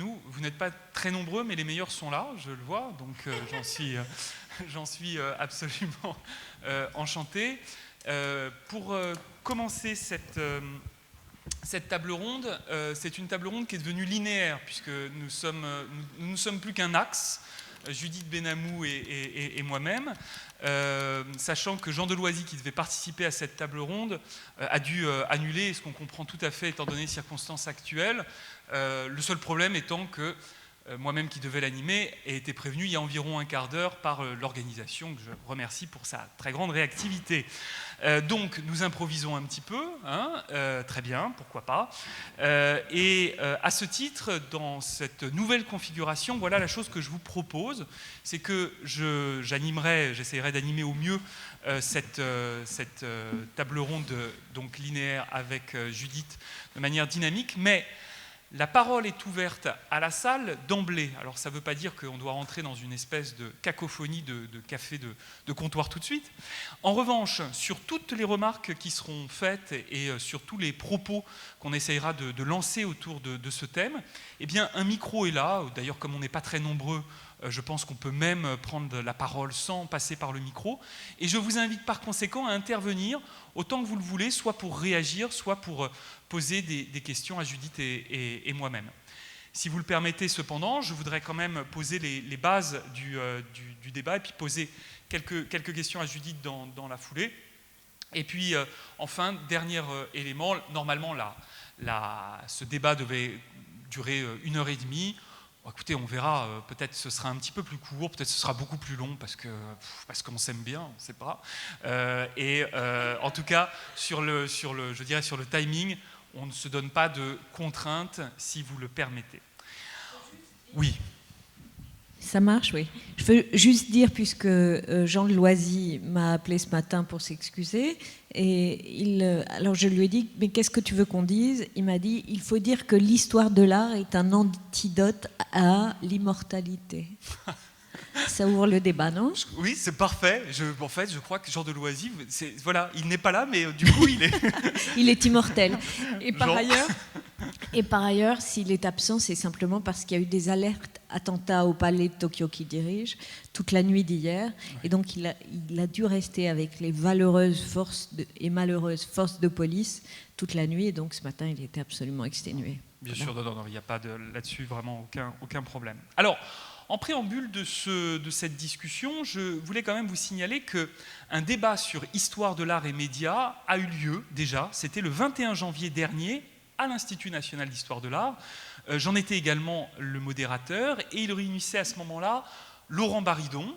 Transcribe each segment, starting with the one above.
nous. Vous n'êtes pas très nombreux, mais les meilleurs sont là, je le vois, donc j'en suis absolument enchanté. Pour commencer cette table ronde, c'est une table ronde qui est devenue linéaire, puisque nous ne sommes plus qu'un axe, Judith Benamou et moi-même, sachant que Jean Deloisy, qui devait participer à cette table ronde, a dû annuler, ce qu'on comprend tout à fait étant donné les circonstances actuelles, le seul problème étant que moi-même qui devais l'animer ai été prévenu il y a environ un quart d'heure par l'organisation, que je remercie pour sa très grande réactivité. Donc nous improvisons un petit peu, hein, très bien, pourquoi pas. Et à ce titre, dans cette nouvelle configuration, voilà la chose que je vous propose, c'est que j'essaierai d'animer au mieux cette table ronde donc linéaire avec Judith de manière dynamique, mais la parole est ouverte à la salle d'emblée. Alors ça ne veut pas dire qu'on doit rentrer dans une espèce de cacophonie de café de comptoir tout de suite. En revanche, sur toutes les remarques qui seront faites et sur tous les propos qu'on essayera de lancer autour de ce thème, eh bien un micro est là. D'ailleurs, comme on n'est pas très nombreux, je pense qu'on peut même prendre la parole sans passer par le micro. Et je vous invite par conséquent à intervenir autant que vous le voulez, soit pour réagir, soit pour poser des questions à Judith et moi-même. Si vous le permettez cependant, je voudrais quand même poser les bases du débat et puis poser quelques questions à Judith dans la foulée. Et puis, enfin, dernier élément, normalement, ce débat devait durer 1h30. Bon, écoutez, on verra, peut-être ce sera un petit peu plus court, peut-être ce sera beaucoup plus long parce qu'on s'aime bien, on ne sait pas. En tout cas, sur le timing, on ne se donne pas de contraintes si vous le permettez. Oui. Ça marche, oui. Je veux juste dire, puisque Jean Deloisy m'a appelé ce matin pour s'excuser, alors je lui ai dit, mais qu'est-ce que tu veux qu'on dise ? Il m'a dit, il faut dire que l'histoire de l'art est un antidote à l'immortalité. Ça ouvre le débat, non ? Oui, c'est parfait. En fait, je crois que Jean Deloisy, voilà, il n'est pas là, mais du coup, il est... il est immortel. Et par ailleurs, s'il est absent, c'est simplement parce qu'il y a eu des alertes attentats au palais de Tokyo qui dirige toute la nuit d'hier. Et donc, il a dû rester avec les valeureuses et malheureuses forces de police toute la nuit. Et donc, ce matin, il était absolument exténué. Bien sûr, non, il n'y a pas là-dessus vraiment aucun problème. Alors, en préambule de cette discussion, je voulais quand même vous signaler qu'un débat sur histoire de l'art et médias a eu lieu déjà. C'était le 21 janvier dernier à l'Institut national d'histoire de l'art. J'en étais également le modérateur et il réunissait à ce moment-là Laurent Baridon,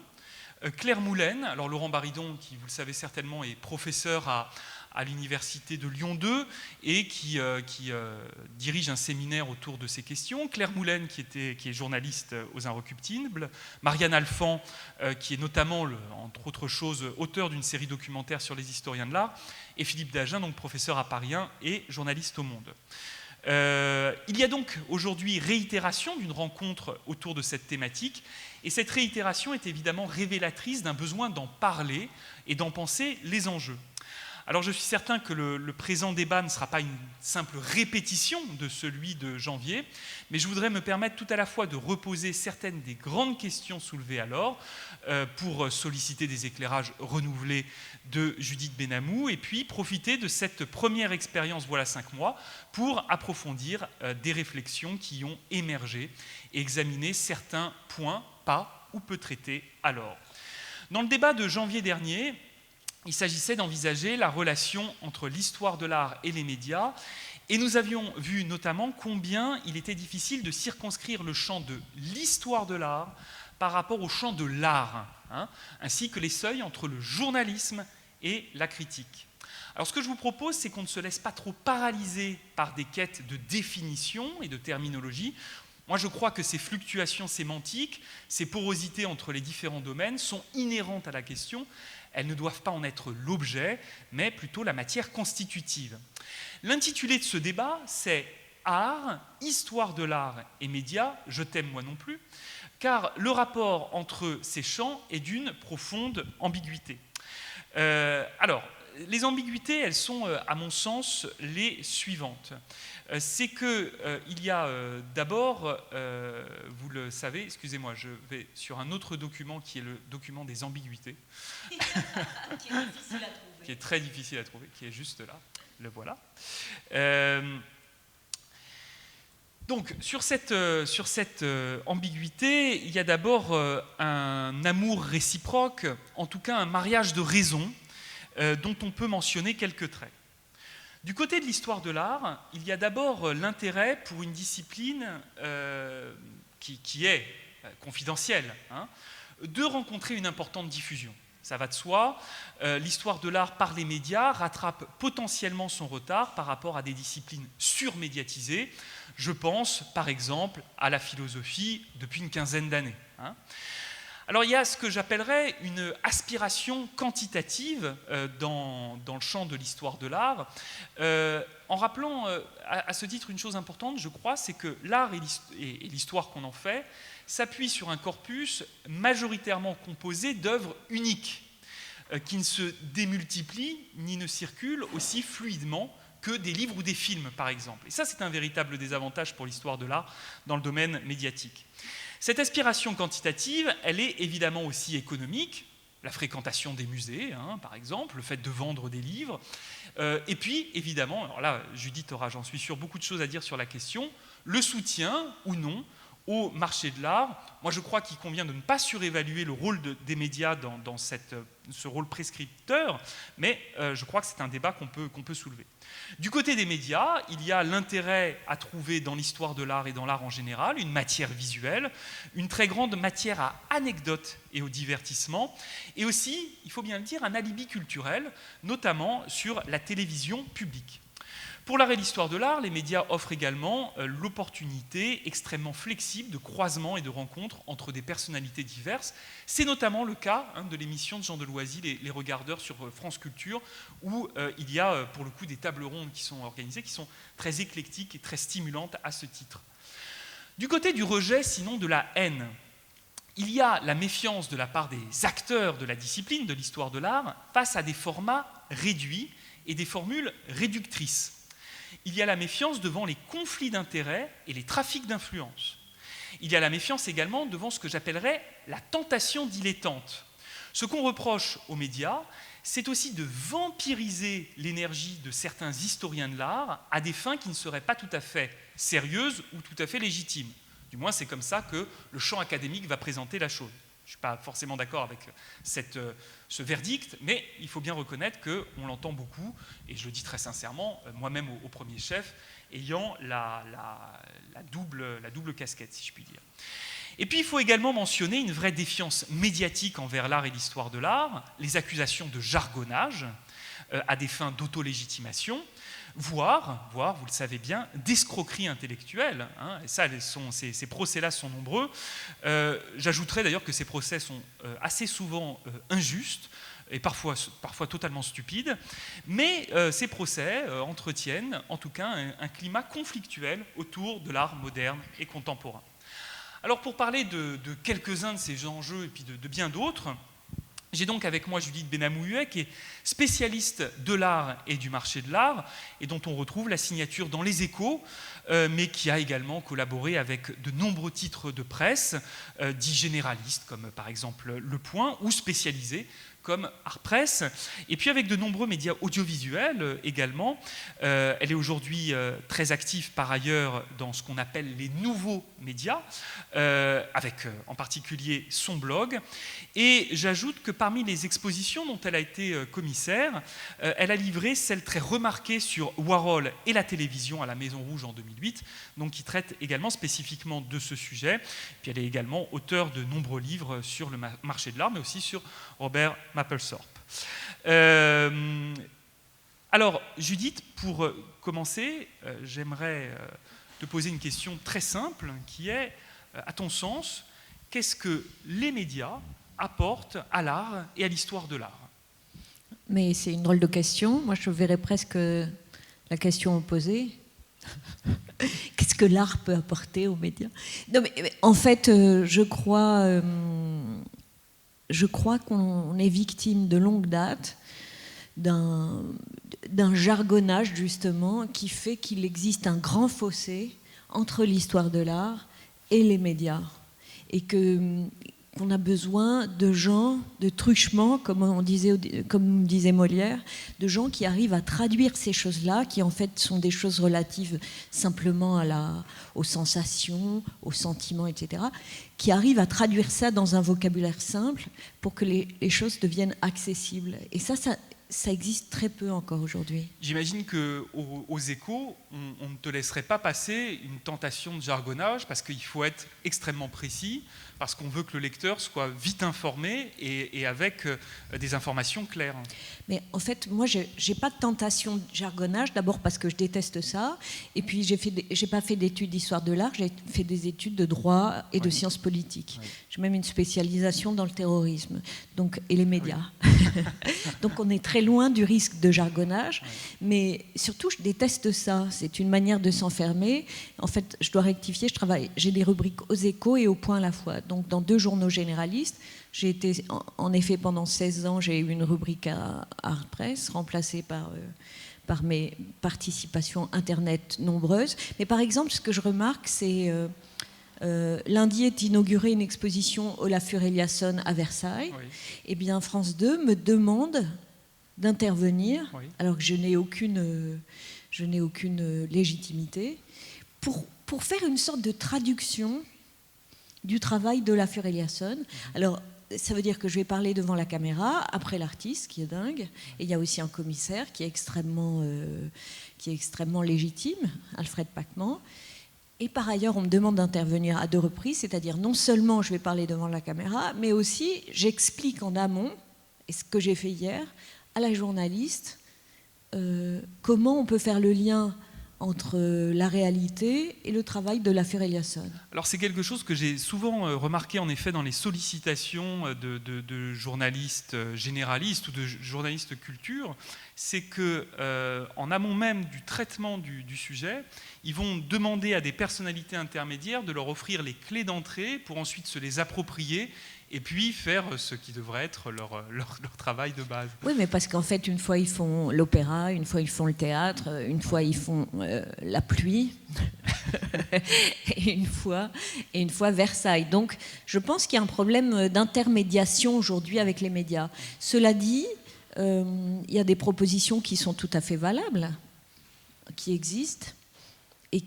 Claire Moulaine. Alors Laurent Baridon, qui vous le savez certainement, est professeur à l'université de Lyon 2 et qui dirige un séminaire autour de ces questions. Claire Moulaine, qui est journaliste aux Inrecuptibles. Marianne Alphand, qui est notamment, entre autres choses, auteur d'une série documentaire sur les historiens de l'art. Et Philippe Dagen, donc professeur à Paris 1 et journaliste au Monde. Il y a donc aujourd'hui réitération d'une rencontre autour de cette thématique. Et cette réitération est évidemment révélatrice d'un besoin d'en parler et d'en penser les enjeux. Alors je suis certain que le présent débat ne sera pas une simple répétition de celui de janvier, mais je voudrais me permettre tout à la fois de reposer certaines des grandes questions soulevées alors, pour solliciter des éclairages renouvelés de Judith Benamou, et puis profiter de cette première expérience, voilà 5 mois, pour approfondir des réflexions qui ont émergé et examiner certains points pas ou peu traités alors. Dans le débat de janvier dernier, il s'agissait d'envisager la relation entre l'histoire de l'art et les médias, et nous avions vu notamment combien il était difficile de circonscrire le champ de l'histoire de l'art par rapport au champ de l'art, ainsi que les seuils entre le journalisme et la critique. Alors ce que je vous propose, c'est qu'on ne se laisse pas trop paralyser par des quêtes de définition et de terminologie. Moi, je crois que ces fluctuations sémantiques, ces porosités entre les différents domaines sont inhérentes à la question. Elles ne doivent pas en être l'objet, mais plutôt la matière constitutive. L'intitulé de ce débat, c'est « Art, histoire de l'art et médias, je t'aime moi non plus », car le rapport entre ces champs est d'une profonde ambiguïté. Alors, les ambiguïtés, elles sont, à mon sens, les suivantes. C'est qu'il y a d'abord, vous le savez, excusez-moi, je vais sur un autre document qui est le document des ambiguïtés. Qui est difficile à trouver. Qui est très difficile à trouver, qui est juste là. Le voilà. Donc, sur cette ambiguïté, il y a d'abord un amour réciproque, en tout cas un mariage de raison, dont on peut mentionner quelques traits. Du côté de l'histoire de l'art, il y a d'abord l'intérêt pour une discipline qui est confidentielle, hein, de rencontrer une importante diffusion. Ça va de soi, l'histoire de l'art par les médias rattrape potentiellement son retard par rapport à des disciplines surmédiatisées. Je pense par exemple à la philosophie depuis une quinzaine d'années, hein. Alors il y a ce que j'appellerais une aspiration quantitative dans le champ de l'histoire de l'art, en rappelant à ce titre une chose importante, je crois, c'est que l'art et l'histoire qu'on en fait s'appuient sur un corpus majoritairement composé d'œuvres uniques, qui ne se démultiplient ni ne circulent aussi fluidement que des livres ou des films, par exemple. Et ça, c'est un véritable désavantage pour l'histoire de l'art dans le domaine médiatique. Cette aspiration quantitative, elle est évidemment aussi économique, la fréquentation des musées, hein, par exemple, le fait de vendre des livres, et puis, évidemment, alors là, Judith aura, j'en suis sûr, beaucoup de choses à dire sur la question, le soutien ou non au marché de l'art. Moi, je crois qu'il convient de ne pas surévaluer le rôle des médias dans ce rôle prescripteur, mais je crois que c'est un débat qu'on peut soulever. Du côté des médias, il y a l'intérêt à trouver dans l'histoire de l'art et dans l'art en général une matière visuelle, une très grande matière à anecdotes et au divertissement, et aussi, il faut bien le dire, un alibi culturel, notamment sur la télévision publique. Pour l'art et l'histoire de l'art, les médias offrent également l'opportunité extrêmement flexible de croisement et de rencontres entre des personnalités diverses. C'est notamment le cas de l'émission de Jean Deloisy, les Regardeurs sur France Culture, où il y a pour le coup des tables rondes qui sont organisées, qui sont très éclectiques et très stimulantes à ce titre. Du côté du rejet, sinon de la haine, il y a la méfiance de la part des acteurs de la discipline, de l'histoire de l'art, face à des formats réduits et des formules réductrices. Il y a la méfiance devant les conflits d'intérêts et les trafics d'influence. Il y a la méfiance également devant ce que j'appellerais la tentation dilettante. Ce qu'on reproche aux médias, c'est aussi de vampiriser l'énergie de certains historiens de l'art à des fins qui ne seraient pas tout à fait sérieuses ou tout à fait légitimes. Du moins, c'est comme ça que le champ académique va présenter la chose. Je ne suis pas forcément d'accord avec ce verdict, mais il faut bien reconnaître qu'on l'entend beaucoup, et je le dis très sincèrement, moi-même au premier chef, ayant la double casquette, si je puis dire. Et puis il faut également mentionner une vraie défiance médiatique envers l'art et l'histoire de l'art, les accusations de jargonnage à des fins d'autolégitimation, voire, vous le savez bien, d'escroquerie intellectuelle. Hein, et ça, ces procès-là sont nombreux. J'ajouterais d'ailleurs que ces procès sont assez souvent injustes et parfois totalement stupides, mais ces procès entretiennent en tout cas un climat conflictuel autour de l'art moderne et contemporain. Alors pour parler de quelques-uns de ces enjeux et puis de bien d'autres, j'ai donc avec moi Judith Benamou-Huet, qui est spécialiste de l'art et du marché de l'art, et dont on retrouve la signature dans Les Échos, mais qui a également collaboré avec de nombreux titres de presse, dits généralistes, comme par exemple Le Point, ou spécialisés, comme Art Press, et puis avec de nombreux médias audiovisuels également. Elle est aujourd'hui très active par ailleurs dans ce qu'on appelle les nouveaux médias, avec en particulier son blog. Et j'ajoute que parmi les expositions dont elle a été commissaire, elle a livré celle très remarquée sur Warhol et la télévision à la Maison Rouge en 2008, donc qui traite également spécifiquement de ce sujet. Puis elle est également auteure de nombreux livres sur le marché de l'art, mais aussi sur Robert Mapplethorpe. Alors, Judith, pour commencer, j'aimerais te poser une question très simple qui est, à ton sens, qu'est-ce que les médias apportent à l'art et à l'histoire de l'art ? Mais c'est une drôle de question. Moi, je verrais presque la question opposée. Qu'est-ce que l'art peut apporter aux médias ? Non, mais en fait, je crois qu'on est victime de longue date d'un jargonnage, justement, qui fait qu'il existe un grand fossé entre l'histoire de l'art et les médias. Et qu'on a besoin de gens, de truchements, comme disait Molière, de gens qui arrivent à traduire ces choses-là, qui en fait sont des choses relatives simplement aux sensations, aux sentiments, etc., qui arrivent à traduire ça dans un vocabulaire simple pour que les choses deviennent accessibles. Et ça existe très peu encore aujourd'hui. J'imagine qu'aux Échos, on ne te laisserait pas passer une tentation de jargonnage parce qu'il faut être extrêmement précis, parce qu'on veut que le lecteur soit vite informé et avec des informations claires. Mais en fait, moi, j'ai pas de tentation de jargonnage, d'abord parce que je déteste ça, et puis j'ai pas fait d'études d'histoire de l'art, j'ai fait des études de droit et de sciences politiques. Oui. J'ai même une spécialisation dans le terrorisme et les médias. Oui. Donc on est très loin du risque de jargonnage, mais surtout je déteste ça. C'est une manière de s'enfermer. En fait, je dois rectifier, j'ai des rubriques aux Échos et au Point à la fois. Donc dans 2 journaux généralistes, j'ai été, en effet, pendant 16 ans, j'ai eu une rubrique à Art Press, remplacée par mes participations Internet nombreuses. Mais par exemple, ce que je remarque, c'est... lundi est inaugurée une exposition Olafur Eliasson à Versailles. Oui. Eh bien, France 2 me demande d'intervenir, oui, alors que je n'ai aucune légitimité, pour faire une sorte de traduction du travail d'Olafur Eliasson. Alors, ça veut dire que je vais parler devant la caméra, après l'artiste, qui est dingue, et il y a aussi un commissaire qui est extrêmement légitime, Alfred Pachman. Et par ailleurs, on me demande d'intervenir à 2 reprises, c'est-à-dire non seulement je vais parler devant la caméra, mais aussi j'explique en amont, et ce que j'ai fait hier, à la journaliste, comment on peut faire le lien entre la réalité et le travail de l'affaire Eliasson. Alors c'est quelque chose que j'ai souvent remarqué en effet dans les sollicitations de journalistes généralistes ou de journalistes culture, c'est qu'en amont même du traitement du sujet, ils vont demander à des personnalités intermédiaires de leur offrir les clés d'entrée pour ensuite se les approprier et puis faire ce qui devrait être leur travail de base. Oui, mais parce qu'en fait, une fois ils font l'opéra, une fois ils font le théâtre, une fois ils font la pluie, et une fois Versailles. Donc, je pense qu'il y a un problème d'intermédiation aujourd'hui avec les médias. Cela dit, il y a des propositions qui sont tout à fait valables, qui existent, et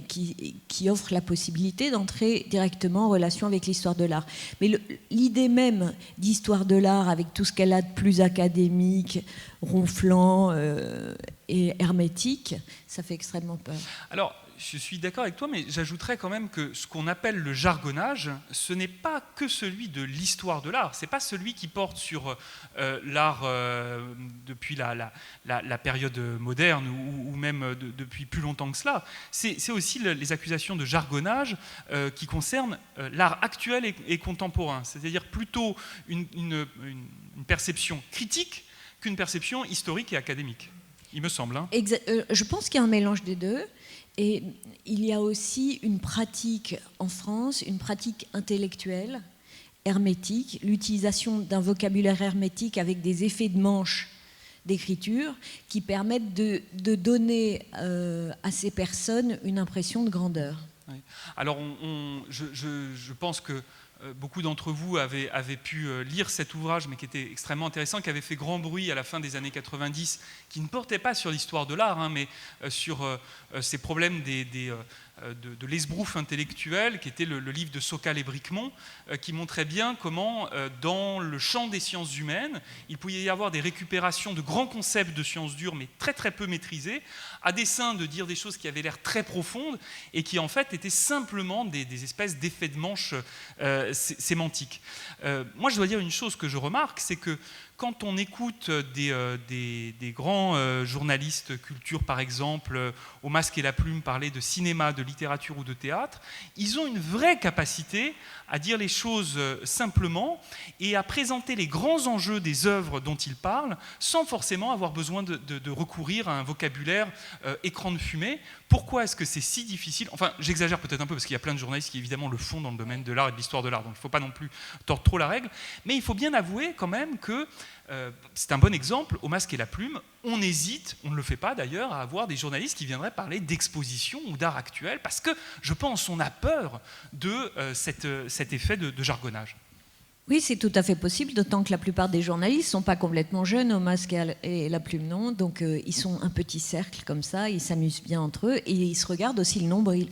qui offre la possibilité d'entrer directement en relation avec l'histoire de l'art. Mais l'idée même d'histoire de l'art, avec tout ce qu'elle a de plus académique, ronflant et hermétique, ça fait extrêmement peur. Alors, je suis d'accord avec toi, mais j'ajouterais quand même que ce qu'on appelle le jargonnage, ce n'est pas que celui de l'histoire de l'art. C'est pas celui qui porte sur l'art depuis la période moderne ou même depuis plus longtemps que cela. C'est aussi les accusations de jargonnage qui concernent l'art actuel et contemporain. C'est-à-dire plutôt une perception critique qu'une perception historique et académique, il me semble. Hein. Je pense qu'il y a un mélange des deux. Et il y a aussi une pratique en France, une pratique intellectuelle, hermétique, l'utilisation d'un vocabulaire hermétique avec des effets de manche d'écriture qui permettent de donner à ces personnes une impression de grandeur. Oui. Alors, je pense que beaucoup d'entre vous avaient pu lire cet ouvrage, mais qui était extrêmement intéressant, qui avait fait grand bruit à la fin des années 90, qui ne portait pas sur l'histoire de l'art, mais sur ces problèmes de l'esbrouf intellectuel, qui était le livre de Sokal et Bricmont, qui montrait bien comment, dans le champ des sciences humaines, il pouvait y avoir des récupérations de grands concepts de sciences dures, mais très très peu maîtrisés, à dessein de dire des choses qui avaient l'air très profondes et qui en fait étaient simplement des espèces d'effets de manche sémantiques. Moi, je dois dire une chose que je remarque, c'est que quand on écoute des grands journalistes culture, par exemple, au Masque et la Plume, parler de cinéma, de littérature ou de théâtre, ils ont une vraie capacité à dire les choses simplement et à présenter les grands enjeux des œuvres dont ils parlent sans forcément avoir besoin de recourir à un vocabulaire écran de fumée. Pourquoi est-ce que c'est si difficile? Enfin, j'exagère peut-être un peu parce qu'il y a plein de journalistes qui évidemment le font dans le domaine de l'art et de l'histoire de l'art, donc il ne faut pas non plus tordre trop la règle, mais il faut bien avouer quand même que c'est un bon exemple, au Masque et la Plume, on hésite, on ne le fait pas d'ailleurs, à avoir des journalistes qui viendraient parler d'exposition ou d'art actuel, parce que je pense on a peur de cet effet de jargonnage. Oui, c'est tout à fait possible, d'autant que la plupart des journalistes ne sont pas complètement jeunes, au Masque et la Plume non, donc ils sont un petit cercle comme ça, ils s'amusent bien entre eux, et ils se regardent aussi le nombril.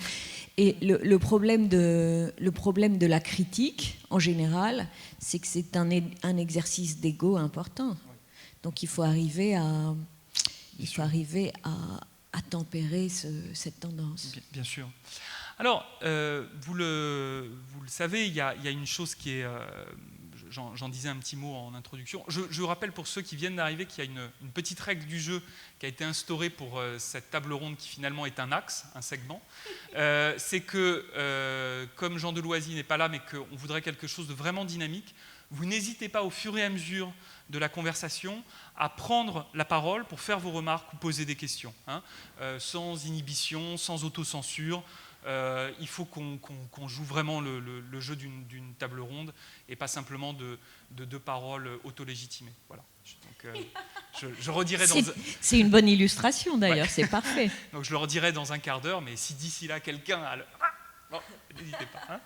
Et le problème de la critique, en général, c'est que c'est un exercice d'ego important. Donc il faut arriver à tempérer cette tendance. Bien sûr. Alors, vous le savez, il y a une chose qui est... J'en disais un petit mot en introduction. Je rappelle pour ceux qui viennent d'arriver qu'il y a une petite règle du jeu qui a été instaurée pour cette table ronde qui finalement est un axe, un segment. C'est que, comme Jean Deloisy n'est pas là, mais qu'on voudrait quelque chose de vraiment dynamique, vous n'hésitez pas au fur et à mesure de la conversation à prendre la parole pour faire vos remarques ou poser des questions, hein, sans inhibition, sans autocensure. Il faut qu'on joue vraiment le jeu d'une table ronde et pas simplement de deux paroles auto-légitimées. Voilà. Donc, je redirai dans... C'est une bonne illustration d'ailleurs, ouais. C'est parfait. Donc je le redirai dans un quart d'heure, mais si d'ici là quelqu'un a le... Bon, n'hésitez pas. Hein.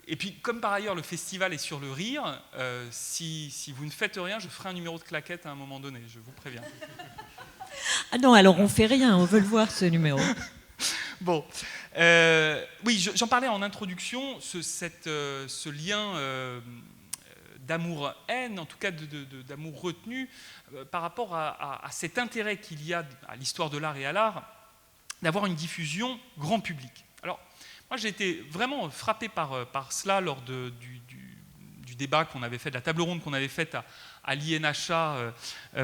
Et puis, comme par ailleurs le festival est sur le rire, si vous ne faites rien, je ferai un numéro de claquette à un moment donné, je vous préviens. Ah non, alors on fait rien, on veut le voir ce numéro. Bon, oui, j'en parlais en introduction, ce lien d'amour-haine, en tout cas d'amour retenu, par rapport à cet intérêt qu'il y a à l'histoire de l'art et à l'art, d'avoir une diffusion grand public. Alors, moi j'ai été vraiment frappé par cela lors du débat qu'on avait fait, de la table ronde qu'on avait faite à l'INHA,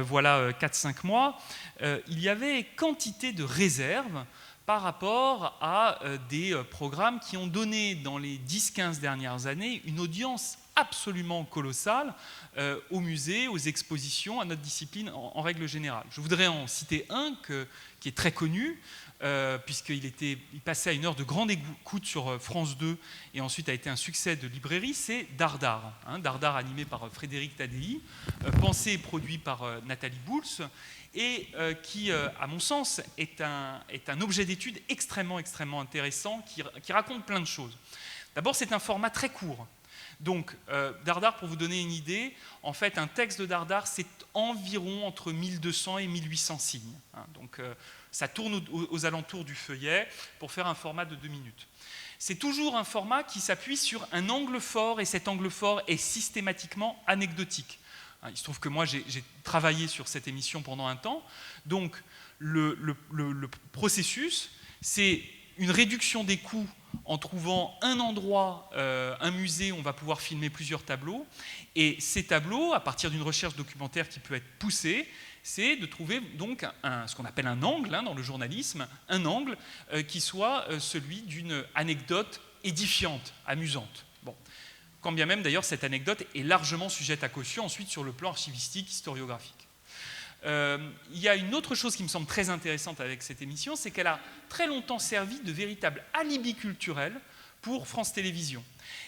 voilà 4-5 mois. Il y avait quantité de réserves par rapport à des programmes qui ont donné dans les 10-15 dernières années une audience absolument colossale aux musées, aux expositions, à notre discipline en règle générale. Je voudrais en citer un qui est très connu, puisqu'il passait à une heure de grande écoute sur France 2 et ensuite a été un succès de librairie, c'est Dardar. Hein, Dardar animé par Frédéric Tadei, pensé et produit par Nathalie Bouls, et qui, à mon sens, est un objet d'étude extrêmement intéressant, qui raconte plein de choses. D'abord, c'est un format très court. Donc, Dardar, pour vous donner une idée, en fait, un texte de Dardar, c'est environ entre 1200 et 1800 signes. Hein, donc, ça tourne aux alentours du feuillet pour faire un format de 2 minutes. C'est toujours un format qui s'appuie sur un angle fort, et cet angle fort est systématiquement anecdotique. Il se trouve que moi, j'ai travaillé sur cette émission pendant un temps. Donc, le processus, c'est une réduction des coûts en trouvant un endroit, un musée où on va pouvoir filmer plusieurs tableaux. Et ces tableaux, à partir d'une recherche documentaire qui peut être poussée, c'est de trouver donc ce qu'on appelle un angle, hein, dans le journalisme, un angle qui soit celui d'une anecdote édifiante, amusante. Bon. Quand bien même, d'ailleurs, cette anecdote est largement sujette à caution ensuite sur le plan archivistique, historiographique. Il y a une autre chose qui me semble très intéressante avec cette émission, c'est qu'elle a très longtemps servi de véritable alibi culturel pour France Télévisions.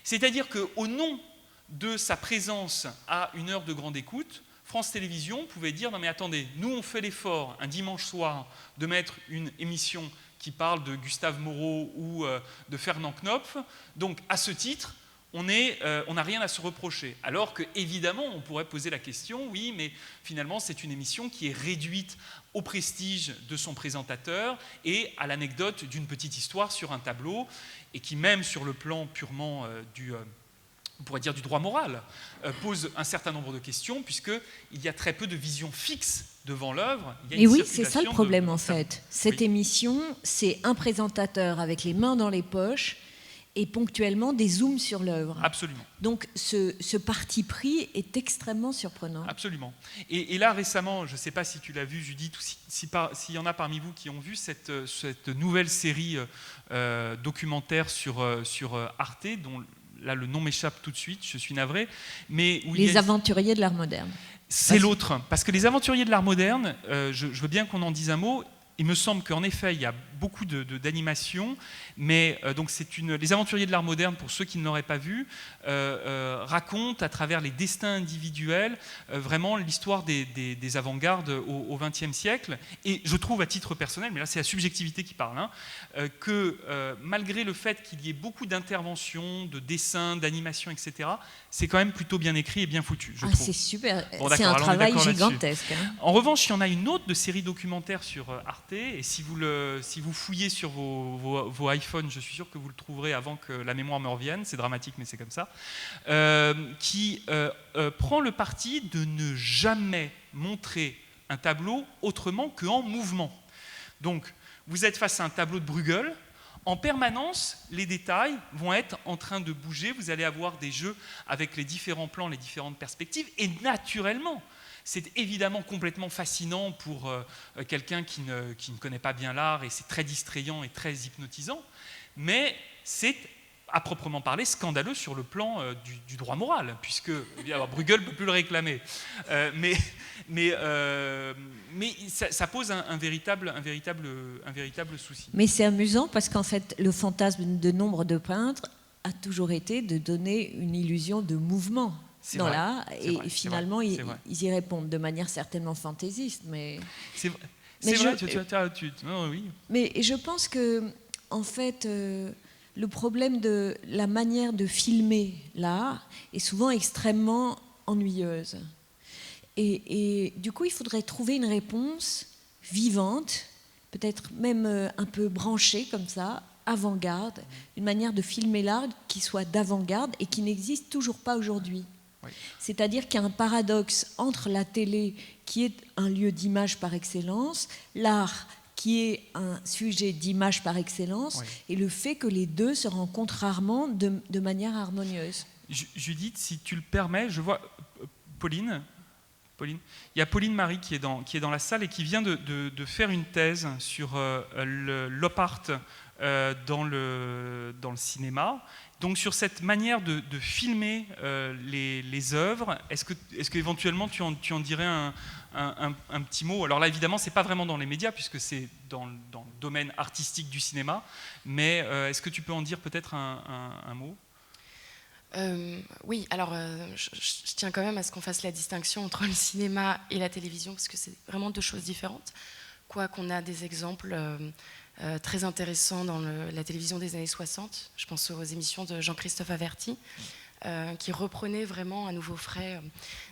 C'est-à-dire qu'au nom de sa présence à une heure de grande écoute, France Télévisions pouvait dire « Non mais attendez, nous on fait l'effort un dimanche soir de mettre une émission qui parle de Gustave Moreau ou de Fernand Knopf, donc à ce titre, on n'a rien à se reprocher. » Alors qu'évidemment, on pourrait poser la question, oui, mais finalement, c'est une émission qui est réduite au prestige de son présentateur et à l'anecdote d'une petite histoire sur un tableau, et qui, même sur le plan purement on pourrait dire du droit moral, pose un certain nombre de questions, puisqu'il y a très peu de vision fixe devant l'œuvre. Et oui, c'est ça le problème en fait. Cette émission, c'est un présentateur avec les mains dans les poches, et ponctuellement des zooms sur l'œuvre. Absolument. Donc ce parti pris est extrêmement surprenant. Absolument. Et là récemment, je ne sais pas si tu l'as vu Judith, ou s'il y en a parmi vous qui ont vu cette nouvelle série documentaire sur Arte, dont là le nom m'échappe tout de suite, je suis navré. Mais où Les aventuriers de l'art moderne. C'est l'autre, parce que les aventuriers de l'art moderne, je veux bien qu'on en dise un mot. Il me semble qu'en effet, il y a beaucoup d'animations, mais donc les aventuriers de l'art moderne, pour ceux qui ne l'auraient pas vu, racontent à travers les destins individuels vraiment l'histoire des avant-gardes au XXe siècle. Et je trouve à titre personnel, mais là c'est la subjectivité qui parle, que malgré le fait qu'il y ait beaucoup d'interventions, de dessins, d'animations, etc., c'est quand même plutôt bien écrit et bien foutu, je trouve. C'est super, bon, c'est un travail gigantesque. En revanche, il y en a une autre de série documentaire sur Arte, et si vous fouillez sur vos iPhones, je suis sûr que vous le trouverez avant que la mémoire me revienne, c'est dramatique mais c'est comme ça, qui prend le parti de ne jamais montrer un tableau autrement qu'en mouvement. Donc, vous êtes face à un tableau de Bruegel. En permanence, les détails vont être en train de bouger. Vous allez avoir des jeux avec les différents plans, les différentes perspectives. Et naturellement, c'est évidemment complètement fascinant pour quelqu'un qui ne connaît pas bien l'art. Et c'est très distrayant et très hypnotisant. Mais c'est, à proprement parler, scandaleux sur le plan du droit moral, puisque alors, Bruegel ne peut plus le réclamer. Mais ça pose un véritable souci. Mais c'est amusant parce qu'en fait, le fantasme de nombre de peintres a toujours été de donner une illusion de mouvement dans l'art, et finalement, ils y répondent de manière certainement fantaisiste. Mais c'est vrai, oui. Mais je pense que, en fait, le problème de la manière de filmer l'art est souvent extrêmement ennuyeuse. Et du coup, il faudrait trouver une réponse vivante, peut-être même un peu branchée comme ça, avant-garde, une manière de filmer l'art qui soit d'avant-garde et qui n'existe toujours pas aujourd'hui. Oui. C'est-à-dire qu'il y a un paradoxe entre la télé, qui est un lieu d'image par excellence, l'art, qui est un sujet d'image par excellence, oui, et le fait que les deux se rencontrent rarement de manière harmonieuse. Judith, si tu le permets, je vois Pauline, il y a Pauline Marie qui est dans la salle et qui vient de faire une thèse sur l'op art dans le cinéma. Donc sur cette manière de filmer les œuvres, est-ce que éventuellement tu en dirais un petit mot? Alors là évidemment c'est pas vraiment dans les médias puisque c'est dans le domaine artistique du cinéma, mais est-ce que tu peux en dire peut-être un mot? Oui, alors je tiens quand même à ce qu'on fasse la distinction entre le cinéma et la télévision parce que c'est vraiment deux choses différentes. Quoiqu'on a des exemples très intéressants dans la télévision des années 60. Je pense aux émissions de Jean-Christophe Averty, qui reprenaient vraiment à nouveau frais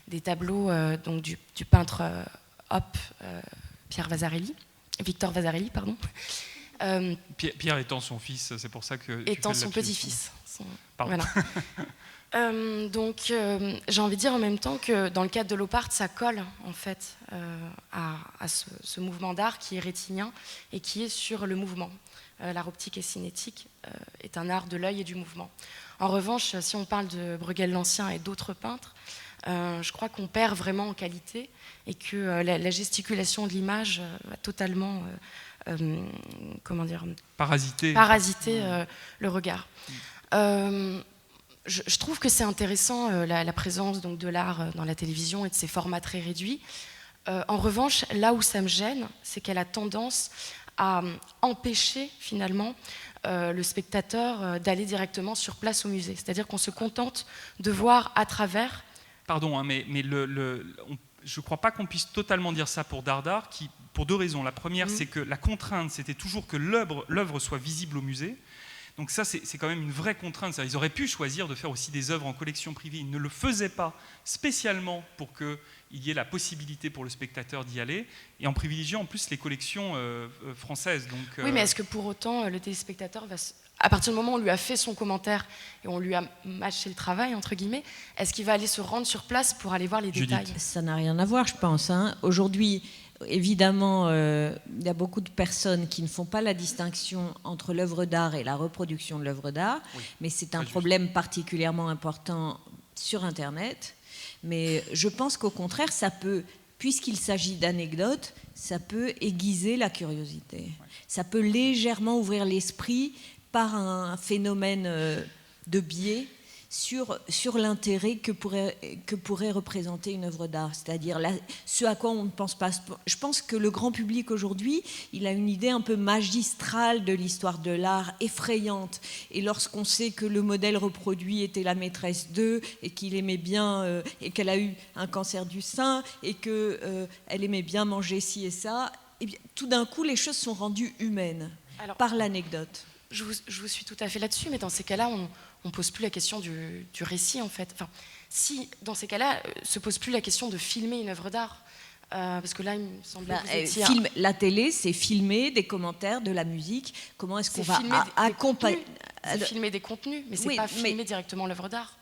des tableaux donc du peintre Victor Vasarely, pardon. Pierre étant son fils, c'est pour ça que... Étant son petit-fils. Voilà. Donc j'ai envie de dire en même temps que dans le cadre de l'op art, ça colle en fait à ce mouvement d'art qui est rétinien et qui est sur le mouvement. L'art optique et cinétique est un art de l'œil et du mouvement. En revanche, si on parle de Bruegel l'Ancien et d'autres peintres, je crois qu'on perd vraiment en qualité et que la gesticulation de l'image va totalement parasiter le regard. Je trouve que c'est intéressant la présence donc, de l'art dans la télévision et de ses formats très réduits. En revanche, là où ça me gêne, c'est qu'elle a tendance à empêcher finalement le spectateur d'aller directement sur place au musée. C'est-à-dire qu'on se contente de voir à travers... Pardon, mais je ne crois pas qu'on puisse totalement dire ça pour Dardar, pour deux raisons. La première, c'est que la contrainte, c'était toujours que l'œuvre soit visible au musée. Donc ça, c'est quand même une vraie contrainte. Ils auraient pu choisir de faire aussi des œuvres en collection privée. Ils ne le faisaient pas spécialement pour qu'il y ait la possibilité pour le spectateur d'y aller, et en privilégiant en plus les collections françaises. Donc, oui, mais est-ce que pour autant, le téléspectateur va... À partir du moment où on lui a fait son commentaire et on lui a mâché le travail, entre guillemets, est-ce qu'il va aller se rendre sur place pour aller voir les détails? Ça n'a rien à voir, je pense. Aujourd'hui, évidemment, il y a beaucoup de personnes qui ne font pas la distinction entre l'œuvre d'art et la reproduction de l'œuvre d'art, oui, mais c'est un problème particulièrement important sur Internet. Mais je pense qu'au contraire, ça peut, puisqu'il s'agit d'anecdotes, ça peut aiguiser la curiosité. Oui. Ça peut légèrement ouvrir l'esprit par un phénomène de biais sur l'intérêt que pourrait représenter une œuvre d'art, c'est-à-dire ce à quoi on ne pense pas. Je pense que le grand public aujourd'hui, il a une idée un peu magistrale de l'histoire de l'art, effrayante. Et lorsqu'on sait que le modèle reproduit était la maîtresse d'eux, et qu'il aimait bien, et qu'elle a eu un cancer du sein, et qu'elle aimait bien manger ci et ça, et bien, tout d'un coup, les choses sont rendues humaines par l'anecdote. Je vous suis tout à fait là-dessus, mais dans ces cas-là, on ne pose plus la question du récit, en fait. Enfin, si, dans ces cas-là, se pose plus la question de filmer une œuvre d'art. Parce que là, il me semblait que vous étiez... La télé, c'est filmer des commentaires, de la musique. Comment est-ce qu'on va accompagner... C'est filmer des contenus, mais c'est pas filmer directement l'œuvre d'art.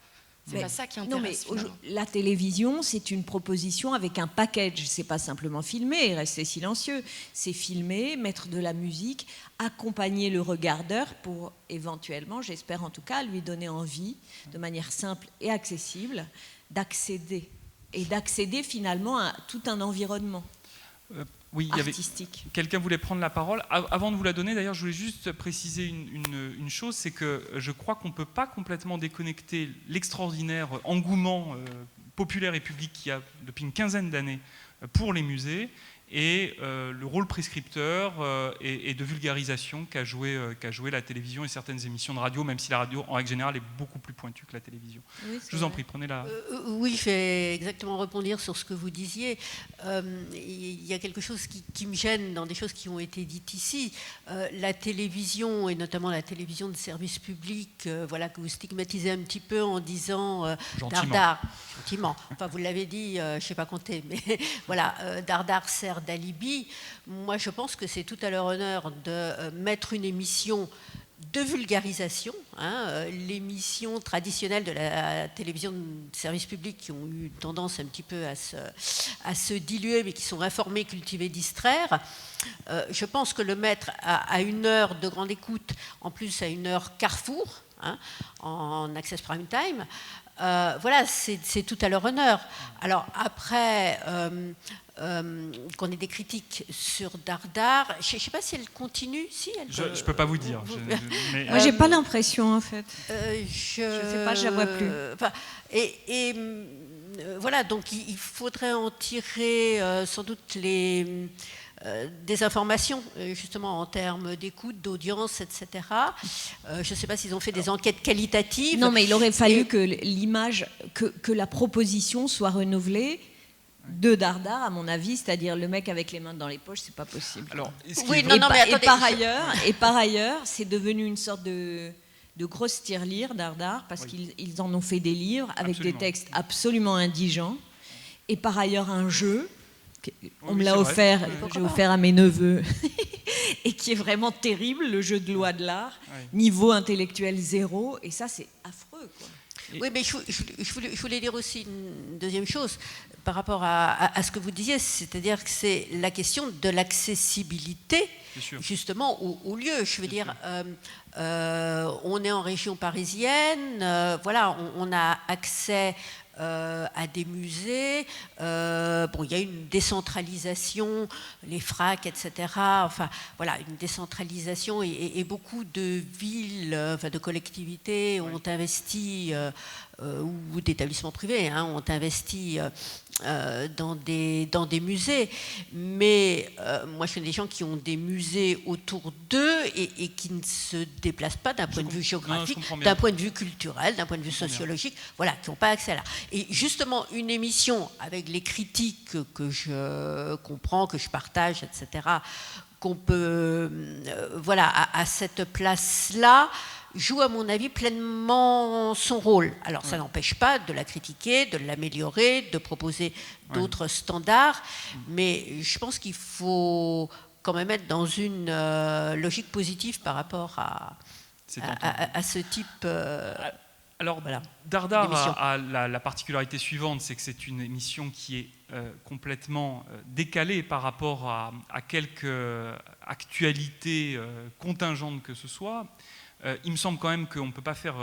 C'est pas ça qui intéresse. Non, mais la télévision, c'est une proposition avec un package. C'est pas simplement filmer et rester silencieux. C'est filmer, mettre de la musique, accompagner le regardeur pour éventuellement, j'espère en tout cas, lui donner envie, de manière simple et accessible, d'accéder. Et d'accéder finalement à tout un environnement. Oui, artistique. Quelqu'un voulait prendre la parole. Avant de vous la donner, d'ailleurs, je voulais juste préciser une chose, c'est que je crois qu'on ne peut pas complètement déconnecter l'extraordinaire engouement populaire et public qu'il y a depuis une quinzaine d'années pour les musées et le rôle prescripteur et de vulgarisation qu'a joué la télévision et certaines émissions de radio, même si la radio, en règle générale, est beaucoup plus pointue que la télévision. Oui, je vous en prie, prenez la... Oui, je vais exactement rebondir sur ce que vous disiez. Il y a quelque chose qui me gêne dans des choses qui ont été dites ici. La télévision, et notamment la télévision de service public, voilà, que vous stigmatisez un petit peu en disant Dardar. Gentiment. Enfin, vous l'avez dit, je ne sais pas compter, mais voilà, Dardar sert d'alibi. Moi, je pense que c'est tout à leur honneur de mettre une émission de vulgarisation, l'émission traditionnelle de la télévision de service public qui ont eu tendance un petit peu à se diluer, mais qui sont informés, cultivés, distraire. Je pense que le mettre à une heure de grande écoute, en plus à une heure carrefour, en access prime time, voilà, c'est tout à leur honneur. Alors après, qu'on ait des critiques sur Dardar, je ne sais pas si elle continue. Si elle je ne peux pas vous dire. Moi, j'ai pas l'impression, en fait. Je ne sais pas, je la vois plus. Voilà, donc il faudrait en tirer sans doute des informations, justement, en termes d'écoute, d'audience, etc. Je ne sais pas s'ils ont fait des enquêtes qualitatives. Non, mais il aurait fallu que l'image, que la proposition soit renouvelée de Dardar, à mon avis, c'est-à-dire le mec avec les mains dans les poches, c'est pas possible. Alors, et par ailleurs, c'est devenu une sorte de grosse tirelire, Dardar, parce qu'ils en ont fait des livres avec des textes absolument indigents. Et par ailleurs, un jeu... On me l'a offert, j'ai offert à mes neveux, et qui est vraiment terrible, le jeu de loi de l'art, niveau intellectuel zéro, et ça c'est affreux, quoi. Oui, mais je voulais dire aussi une deuxième chose par rapport à ce que vous disiez, c'est-à-dire que c'est la question de l'accessibilité justement au lieu. Je veux dire, on est en région parisienne, voilà, on a accès à des musées. Bon, il y a une décentralisation, les FRAC, etc. Enfin, voilà, une décentralisation et beaucoup de villes, enfin, de collectivités ont investi, ou d'établissements privés, ont investi dans des musées. Mais moi, je connais des gens qui ont des musées autour d'eux et qui ne se déplacent pas d'un point de vue géographique, d'un point de vue culturel, d'un point de vue sociologique, voilà, qui n'ont pas accès à l'art. Et justement, une émission avec les critiques que je comprends, que je partage, etc., qu'on peut, voilà, à cette place-là, joue à mon avis pleinement son rôle. Alors ça n'empêche pas de la critiquer, de l'améliorer, de proposer d'autres standards, mais je pense qu'il faut quand même être dans une logique positive par rapport à ce type... Alors, voilà, Dardar a la particularité suivante, c'est que c'est une émission qui est complètement décalée par rapport à quelque actualité contingente que ce soit. Il me semble quand même qu'on ne peut pas faire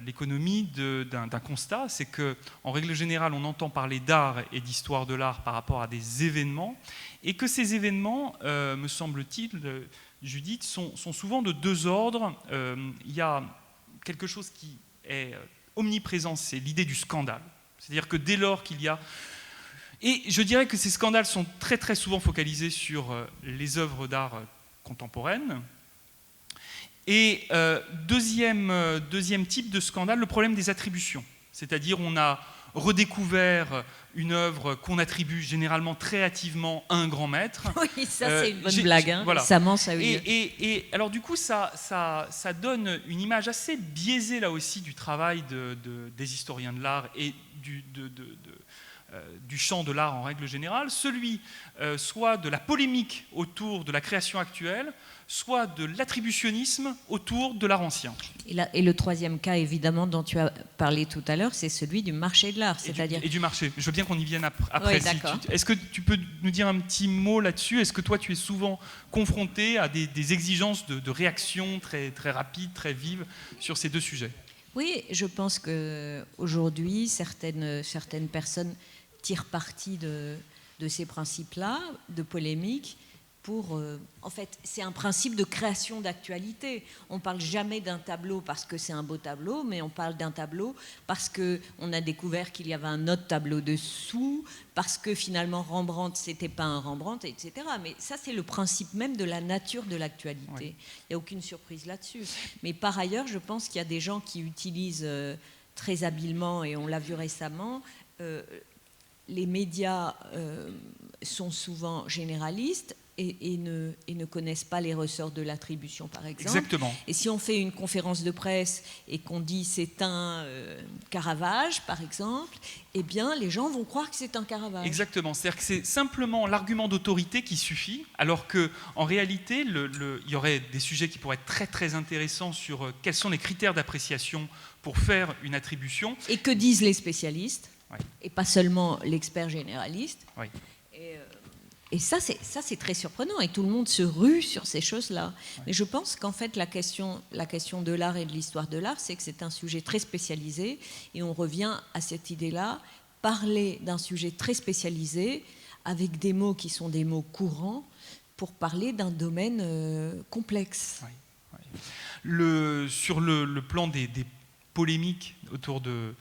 l'économie d'un constat, c'est qu'en règle générale, on entend parler d'art et d'histoire de l'art par rapport à des événements, et que ces événements, me semble-t-il, Judith, sont souvent de deux ordres. Il y a quelque chose qui est omniprésent, c'est l'idée du scandale. C'est-à-dire que dès lors qu'il y a... Et je dirais que ces scandales sont très très souvent focalisés sur les œuvres d'art contemporaines. Et deuxième type de scandale, le problème des attributions. C'est-à-dire on a redécouvert une œuvre qu'on attribue généralement très hâtivement à un grand maître. Oui, ça c'est une bonne blague, hein. Voilà. Ça ment, ça veut dire. Et alors du coup, ça donne une image assez biaisée là aussi du travail des historiens de l'art et du champ de l'art en règle générale, celui soit de la polémique autour de la création actuelle, soit de l'attributionnisme autour de l'art ancien. Et le troisième cas, évidemment, dont tu as parlé tout à l'heure, c'est celui du marché de l'art. Et du marché. Je veux bien qu'on y vienne après. Oui, d'accord. Est-ce que tu peux nous dire un petit mot là-dessus? Est-ce que toi, tu es souvent confronté à des exigences de réaction très, très rapides, très vives sur ces deux sujets? Oui, je pense qu'aujourd'hui, certaines personnes tirent parti de ces principes-là, de polémique, en fait, c'est un principe de création d'actualité. On ne parle jamais d'un tableau parce que c'est un beau tableau, mais on parle d'un tableau parce qu'on a découvert qu'il y avait un autre tableau dessous, parce que finalement Rembrandt, ce n'était pas un Rembrandt, etc. Mais ça, c'est le principe même de la nature de l'actualité. Oui. Il n'y a aucune surprise là-dessus. Mais par ailleurs, je pense qu'il y a des gens qui utilisent très habilement, et on l'a vu récemment, les médias sont souvent généralistes, et ne connaissent pas les ressorts de l'attribution, par exemple. Exactement. Et si on fait une conférence de presse et qu'on dit c'est un Caravage, par exemple, eh bien, les gens vont croire que c'est un Caravage. Exactement. C'est-à-dire que c'est simplement l'argument d'autorité qui suffit, alors qu'en réalité, il y aurait des sujets qui pourraient être très, très intéressants sur quels sont les critères d'appréciation pour faire une attribution. Et que disent les spécialistes, oui. Et pas seulement l'expert généraliste. Oui. Et ça, c'est très surprenant, et tout le monde se rue sur ces choses-là. Ouais. Mais je pense qu'en fait, la question de l'art et de l'histoire de l'art, c'est que c'est un sujet très spécialisé, et on revient à cette idée-là, parler d'un sujet très spécialisé, avec des mots qui sont des mots courants, pour parler d'un domaine complexe. Oui. Oui. Sur le plan des polémiques autour de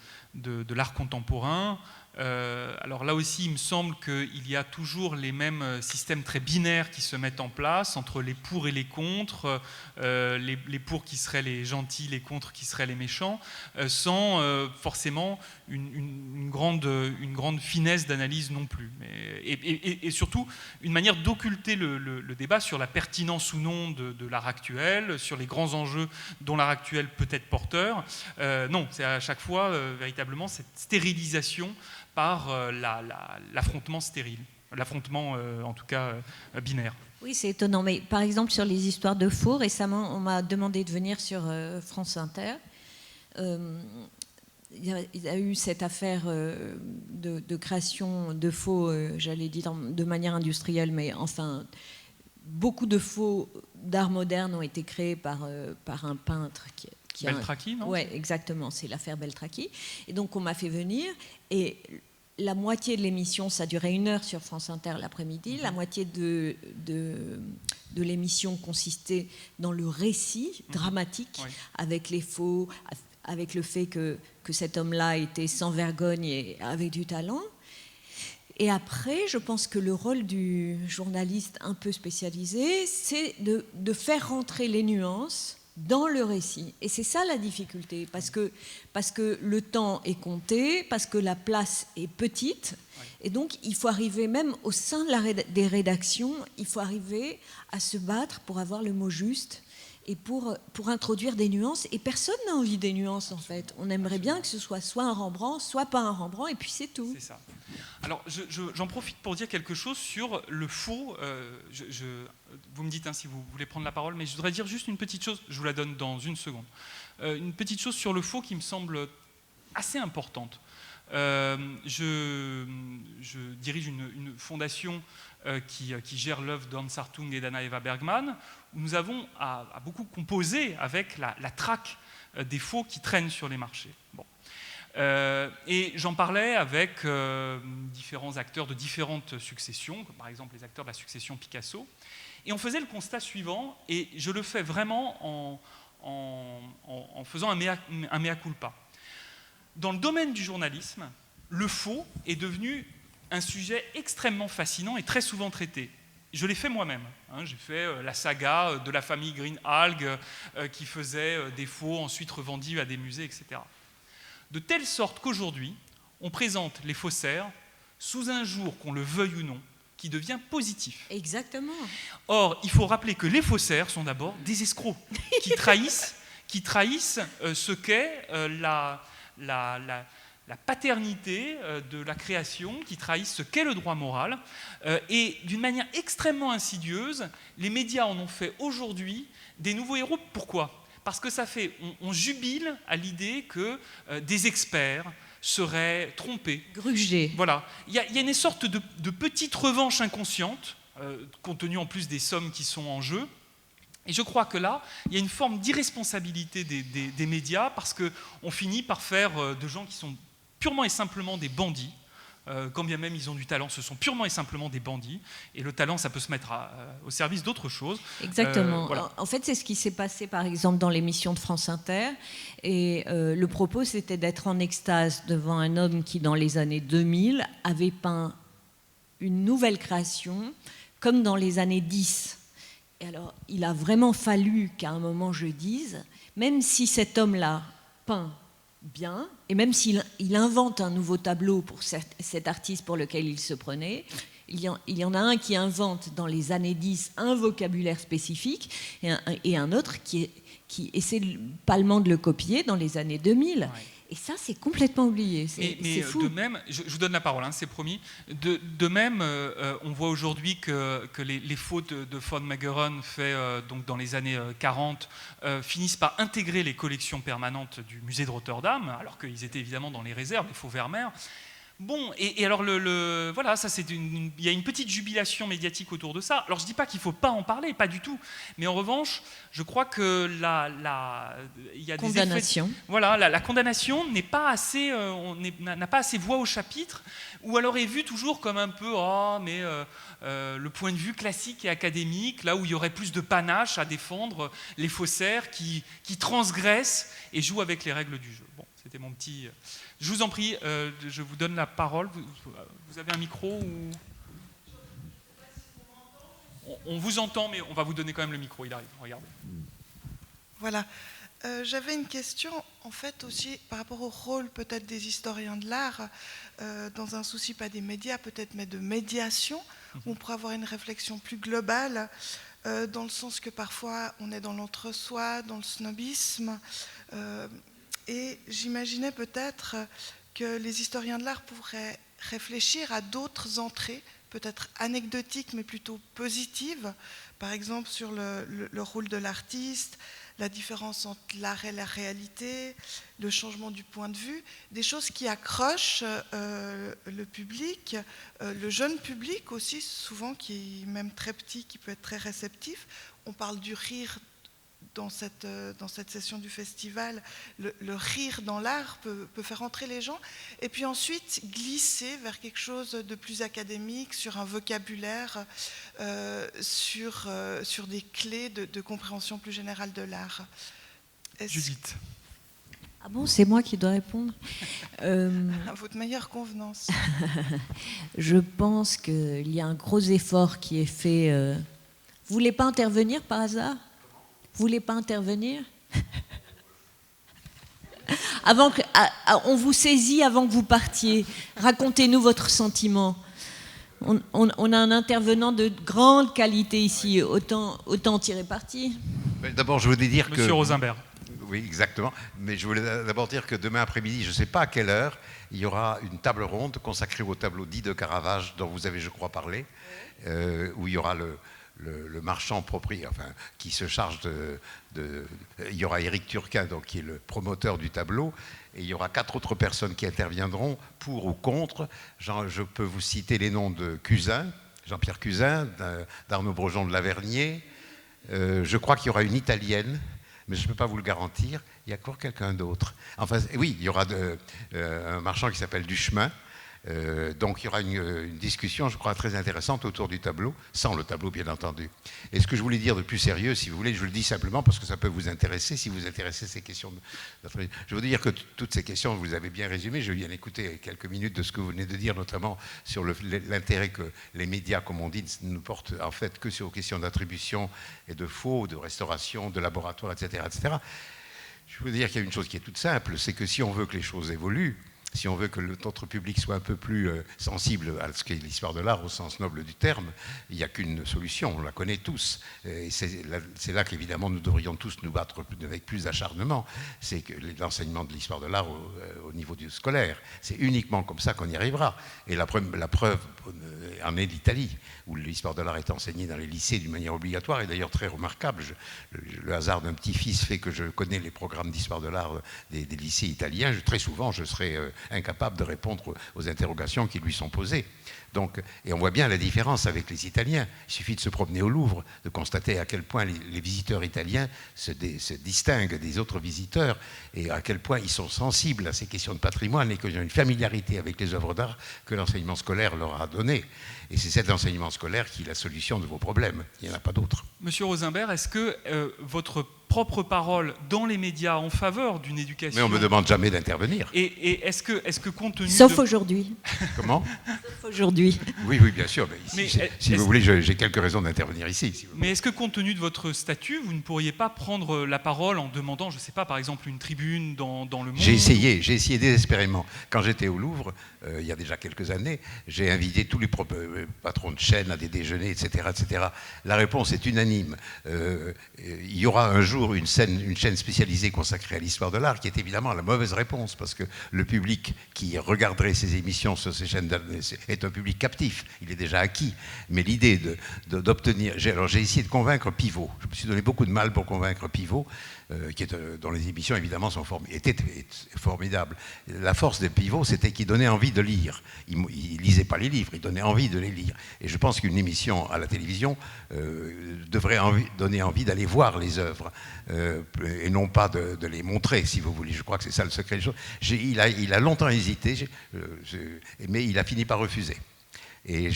l'art contemporain, alors là aussi, il me semble qu'il y a toujours les mêmes systèmes très binaires qui se mettent en place entre les pour et les contre, les pour qui seraient les gentils, les contre qui seraient les méchants, sans forcément une grande finesse d'analyse non plus. Et surtout, une manière d'occulter le débat sur la pertinence ou non de l'art actuel, sur les grands enjeux dont l'art actuel peut être porteur. Non, c'est à chaque fois véritablement cette stérilisation par l'affrontement stérile, l'affrontement en tout cas binaire. Oui, c'est étonnant, mais par exemple sur les histoires de faux, récemment on m'a demandé de venir sur France Inter. Il y a eu cette affaire de création de faux, j'allais dire de manière industrielle, mais enfin, beaucoup de faux d'art moderne ont été créés par un peintre qui Beltraki, non? Oui, exactement, c'est l'affaire Beltraki. Et donc on m'a fait venir, et la moitié de l'émission, ça durait 1 heure sur France Inter l'après-midi, la moitié de l'émission consistait dans le récit dramatique, avec les faux, avec le fait que cet homme-là était sans vergogne et avait du talent. Et après, je pense que le rôle du journaliste un peu spécialisé, c'est de faire rentrer les nuances dans le récit. Et c'est ça la difficulté, parce que le temps est compté, parce que la place est petite, et donc il faut arriver, même au sein des rédactions, il faut arriver à se battre pour avoir le mot juste et pour introduire des nuances. Et personne n'a envie des nuances, en fait. On aimerait bien que ce soit un Rembrandt, soit pas un Rembrandt, et puis c'est tout. C'est ça. Alors, j'en profite pour dire quelque chose sur le faux. Vous me dites si vous voulez prendre la parole, mais je voudrais dire juste une petite chose, je vous la donne dans une seconde. Une petite chose sur le faux qui me semble assez importante. Je dirige une fondation qui gère l'œuvre d'Hans Hartung et d'Anna Eva Bergman, où nous avons à beaucoup composé avec la traque des faux qui traînent sur les marchés. Bon. Et j'en parlais avec différents acteurs de différentes successions, comme par exemple les acteurs de la succession Picasso, et on faisait le constat suivant, et je le fais vraiment en faisant un mea culpa. Dans le domaine du journalisme, le faux est devenu un sujet extrêmement fascinant et très souvent traité. Je l'ai fait moi-même. J'ai fait la saga de la famille Greenhalgh qui faisait des faux ensuite revendus à des musées, etc. De telle sorte qu'aujourd'hui, on présente les faussaires sous un jour, qu'on le veuille ou non, qui devient positif. Exactement. Or, il faut rappeler que les faussaires sont d'abord des escrocs qui trahissent ce qu'est la paternité de la création, qui trahissent ce qu'est le droit moral. Et d'une manière extrêmement insidieuse, les médias en ont fait aujourd'hui des nouveaux héros. Pourquoi ? Parce que on jubile à l'idée que des experts seraient trompés. Grugés. Voilà. Il y a une sorte de petite revanche inconsciente, compte tenu en plus des sommes qui sont en jeu. Et je crois que là, il y a une forme d'irresponsabilité des médias, parce qu'on finit par faire de gens qui sont purement et simplement des bandits, quand bien même ils ont du talent, ce sont purement et simplement des bandits, et le talent, ça peut se mettre au service d'autre chose. Exactement. Voilà. En fait, c'est ce qui s'est passé, par exemple, dans l'émission de France Inter, et le propos, c'était d'être en extase devant un homme qui, dans les années 2000, avait peint une nouvelle création, comme dans les années 10. Et alors, il a vraiment fallu qu'à un moment je dise, même si cet homme-là peint bien, et même s'il invente un nouveau tableau pour cet artiste pour lequel il se prenait, il y en a un qui invente dans les années 10 un vocabulaire spécifique, et un autre qui essaie palement de le copier dans les années 2000. Ouais. Et ça, c'est complètement oublié. C'est fou. De même, je vous donne la parole, c'est promis. De même, on voit aujourd'hui que les fautes de von Meggeren faits donc dans les années 40 finissent par intégrer les collections permanentes du musée de Rotterdam, alors qu'ils étaient évidemment dans les réserves, les faux Vermeer. Bon, et alors voilà, ça il y a une petite jubilation médiatique autour de ça. Alors je ne dis pas qu'il ne faut pas en parler, pas du tout. Mais en revanche, je crois que il y a condamnation. Des effets. Voilà, la condamnation n'est pas assez, n'a pas assez voix au chapitre, ou alors est vue toujours comme un peu, le point de vue classique et académique, là où il y aurait plus de panache à défendre les faussaires qui transgressent et jouent avec les règles du jeu. Bon, c'était mon petit. Je vous en prie, je vous donne la parole. Vous avez un micro ou... On vous entend, mais on va vous donner quand même le micro. Il arrive, regardez. Voilà. J'avais une question, en fait, aussi par rapport au rôle peut-être des historiens de l'art, dans un souci pas des médias peut-être, mais de médiation, où on pourrait avoir une réflexion plus globale, dans le sens que parfois on est dans l'entre-soi, dans le snobisme, et j'imaginais peut-être que les historiens de l'art pourraient réfléchir à d'autres entrées, peut-être anecdotiques, mais plutôt positives, par exemple sur le rôle de l'artiste, la différence entre l'art et la réalité, le changement du point de vue, des choses qui accrochent le public, le jeune public aussi, souvent qui est même très petit, qui peut être très réceptif. On parle du rire dans cette session du festival, le rire dans l'art peut faire entrer les gens, et puis ensuite glisser vers quelque chose de plus académique, sur un vocabulaire, sur des clés de compréhension plus générale de l'art. Judith. Ah bon, c'est moi qui dois répondre. À votre meilleure convenance. Je pense qu'il y a un gros effort qui est fait. Vous voulez pas intervenir par hasard ? Vous voulez pas intervenir ? On vous saisit avant que vous partiez. Racontez-nous votre sentiment. On a un intervenant de grande qualité ici, autant tirer parti. D'abord, je voulais dire Monsieur Rosenberg. Oui, exactement. Mais je voulais d'abord dire que demain après-midi, je ne sais pas à quelle heure, il y aura une table ronde consacrée au tableau dit de Caravage, dont vous avez, je crois, parlé, où il y aura le marchand propriétaire, enfin, qui se charge il y aura Éric Turquin, donc, qui est le promoteur du tableau, et il y aura 4 autres personnes qui interviendront pour ou contre. Je peux vous citer les noms de Cusin, Jean-Pierre Cusin, d'Arnaud Brejon de Lavernier. Je crois qu'il y aura une Italienne, mais je ne peux pas vous le garantir. Il y a encore quelqu'un d'autre. Enfin, oui, il y aura un marchand qui s'appelle Duchemin. Donc il y aura une discussion, je crois, très intéressante autour du tableau, sans le tableau bien entendu. Et ce que je voulais dire de plus sérieux, si vous voulez, je le dis simplement parce que ça peut vous intéresser, si vous intéressez ces questions. Je veux dire que toutes ces questions, vous avez bien résumé, je viens d'écouter quelques minutes de ce que vous venez de dire, notamment sur l'intérêt que les médias, comme on dit, ne portent en fait que sur les questions d'attribution et de faux, de restauration, de laboratoire, etc., etc. Je veux dire qu'il y a une chose qui est toute simple, c'est que si on veut que les choses évoluent, si on veut que notre public soit un peu plus sensible à ce qu'est l'histoire de l'art au sens noble du terme, il n'y a qu'une solution, on la connaît tous. Et c'est là qu'évidemment nous devrions tous nous battre avec plus d'acharnement, c'est que l'enseignement de l'histoire de l'art au niveau du scolaire. C'est uniquement comme ça qu'on y arrivera. Et la preuve en est l'Italie, où l'histoire de l'art est enseignée dans les lycées d'une manière obligatoire, et d'ailleurs très remarquable. Le hasard d'un petit-fils fait que je connais les programmes d'histoire de l'art des lycées italiens. Très souvent, je serai incapable de répondre aux interrogations qui lui sont posées. Donc, et on voit bien la différence avec les Italiens. Il suffit de se promener au Louvre, de constater à quel point les visiteurs italiens se distinguent des autres visiteurs et à quel point ils sont sensibles à ces questions de patrimoine et qu'ils ont une familiarité avec les œuvres d'art que l'enseignement scolaire leur a donné. Et c'est cet enseignement scolaire qui est la solution de vos problèmes. Il n'y en a pas d'autre. Monsieur Rosenberg, est-ce que votre propre parole dans les médias en faveur d'une éducation... Mais on ne me demande jamais d'intervenir. Et est-ce que compte tenu Sauf aujourd'hui. Comment? Sauf aujourd'hui. Oui, bien sûr. Mais ici, si vous voulez, j'ai quelques raisons d'intervenir ici. Si mais est-ce que compte tenu de votre statut, vous ne pourriez pas prendre la parole en demandant, je ne sais pas, par exemple, une tribune dans le Monde? J'ai essayé désespérément. Quand j'étais au Louvre, il y a déjà quelques années, j'ai invité tous les patrons de chaînes à des déjeuners, etc., etc. La réponse est unanime. Il y aura un jour une chaîne spécialisée consacrée à l'histoire de l'art, qui est évidemment la mauvaise réponse, parce que le public qui regarderait ces émissions sur ces chaînes est un public captif, il est déjà acquis. Mais l'idée d'obtenir... Alors j'ai essayé de convaincre Pivot, je me suis donné beaucoup de mal pour convaincre Pivot, dont les émissions évidemment étaient formidables. La force de Pivot, c'était qu'il donnait envie de lire. Il ne lisait pas les livres, il donnait envie de les lire. Et je pense qu'une émission à la télévision devrait donner envie d'aller voir les œuvres et non pas de les montrer, si vous voulez. Je crois que c'est ça le secret des choses. Il a longtemps hésité, mais il a fini par refuser. Et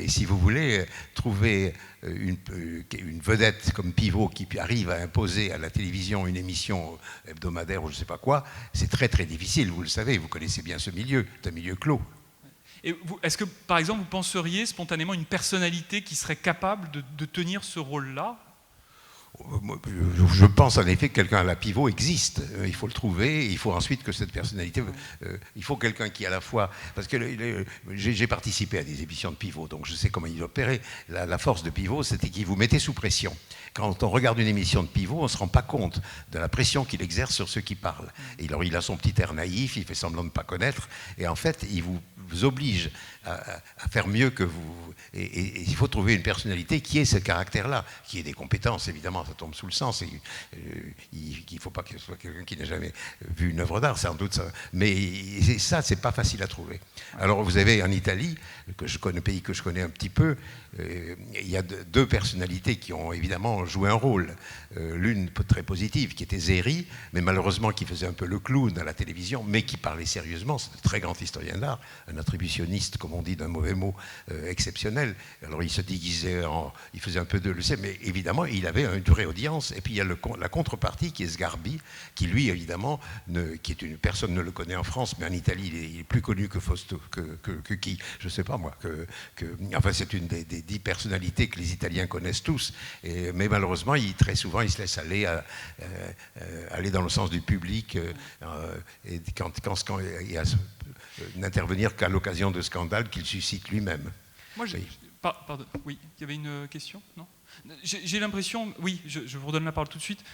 si vous voulez trouver une vedette comme Pivot qui arrive à imposer à la télévision une émission hebdomadaire ou je ne sais pas quoi, c'est très très difficile, vous le savez, vous connaissez bien ce milieu, c'est un milieu clos. Et est-ce que, par exemple, vous penseriez spontanément une personnalité qui serait capable de tenir ce rôle-là ? Je pense en effet que quelqu'un à la Pivot existe. Il faut le trouver. Il faut ensuite que cette personnalité... il faut quelqu'un qui à la fois... Parce que j'ai participé à des émissions de Pivot, donc je sais comment il opérait. La force de Pivot, c'était qu'il vous mettait sous pression. Quand on regarde une émission de Pivot, on ne se rend pas compte de la pression qu'il exerce sur ceux qui parlent. Et alors, il a son petit air naïf, il fait semblant de ne pas connaître, et en fait, il vous oblige à faire mieux que vous. Et il faut trouver une personnalité qui ait ce caractère-là, qui ait des compétences, évidemment, ça tombe sous le sens. Il ne faut pas que ce soit quelqu'un qui n'ait jamais vu une œuvre d'art, sans doute. Mais ça, c'est pas facile à trouver. Alors, vous avez en Italie, un pays que je connais un petit peu, il y a 2 personnalités qui ont évidemment joué un rôle. L'une très positive, qui était Zeri, mais malheureusement qui faisait un peu le clown à la télévision, mais qui parlait sérieusement. C'est un très grand historien d'art, un attributionniste, comme on dit, d'un mauvais mot, exceptionnel. Alors il se déguisait, il faisait un peu de... Mais évidemment, il avait une vraie audience. Et puis il y a la contrepartie qui est Sgarbi, qui lui, évidemment, qui est personne ne le connaît en France, mais en Italie, il est plus connu que Fausto, que qui, je ne sais pas moi, enfin c'est une des 10 personnalités que les Italiens connaissent tous. Mais malheureusement, très souvent, il se laisse aller dans le sens du public et n'intervenir qu'à l'occasion de scandales qu'il suscite lui-même. Moi, pardon, oui, il y avait une question, non ? J'ai l'impression, oui, je vous redonne la parole tout de suite,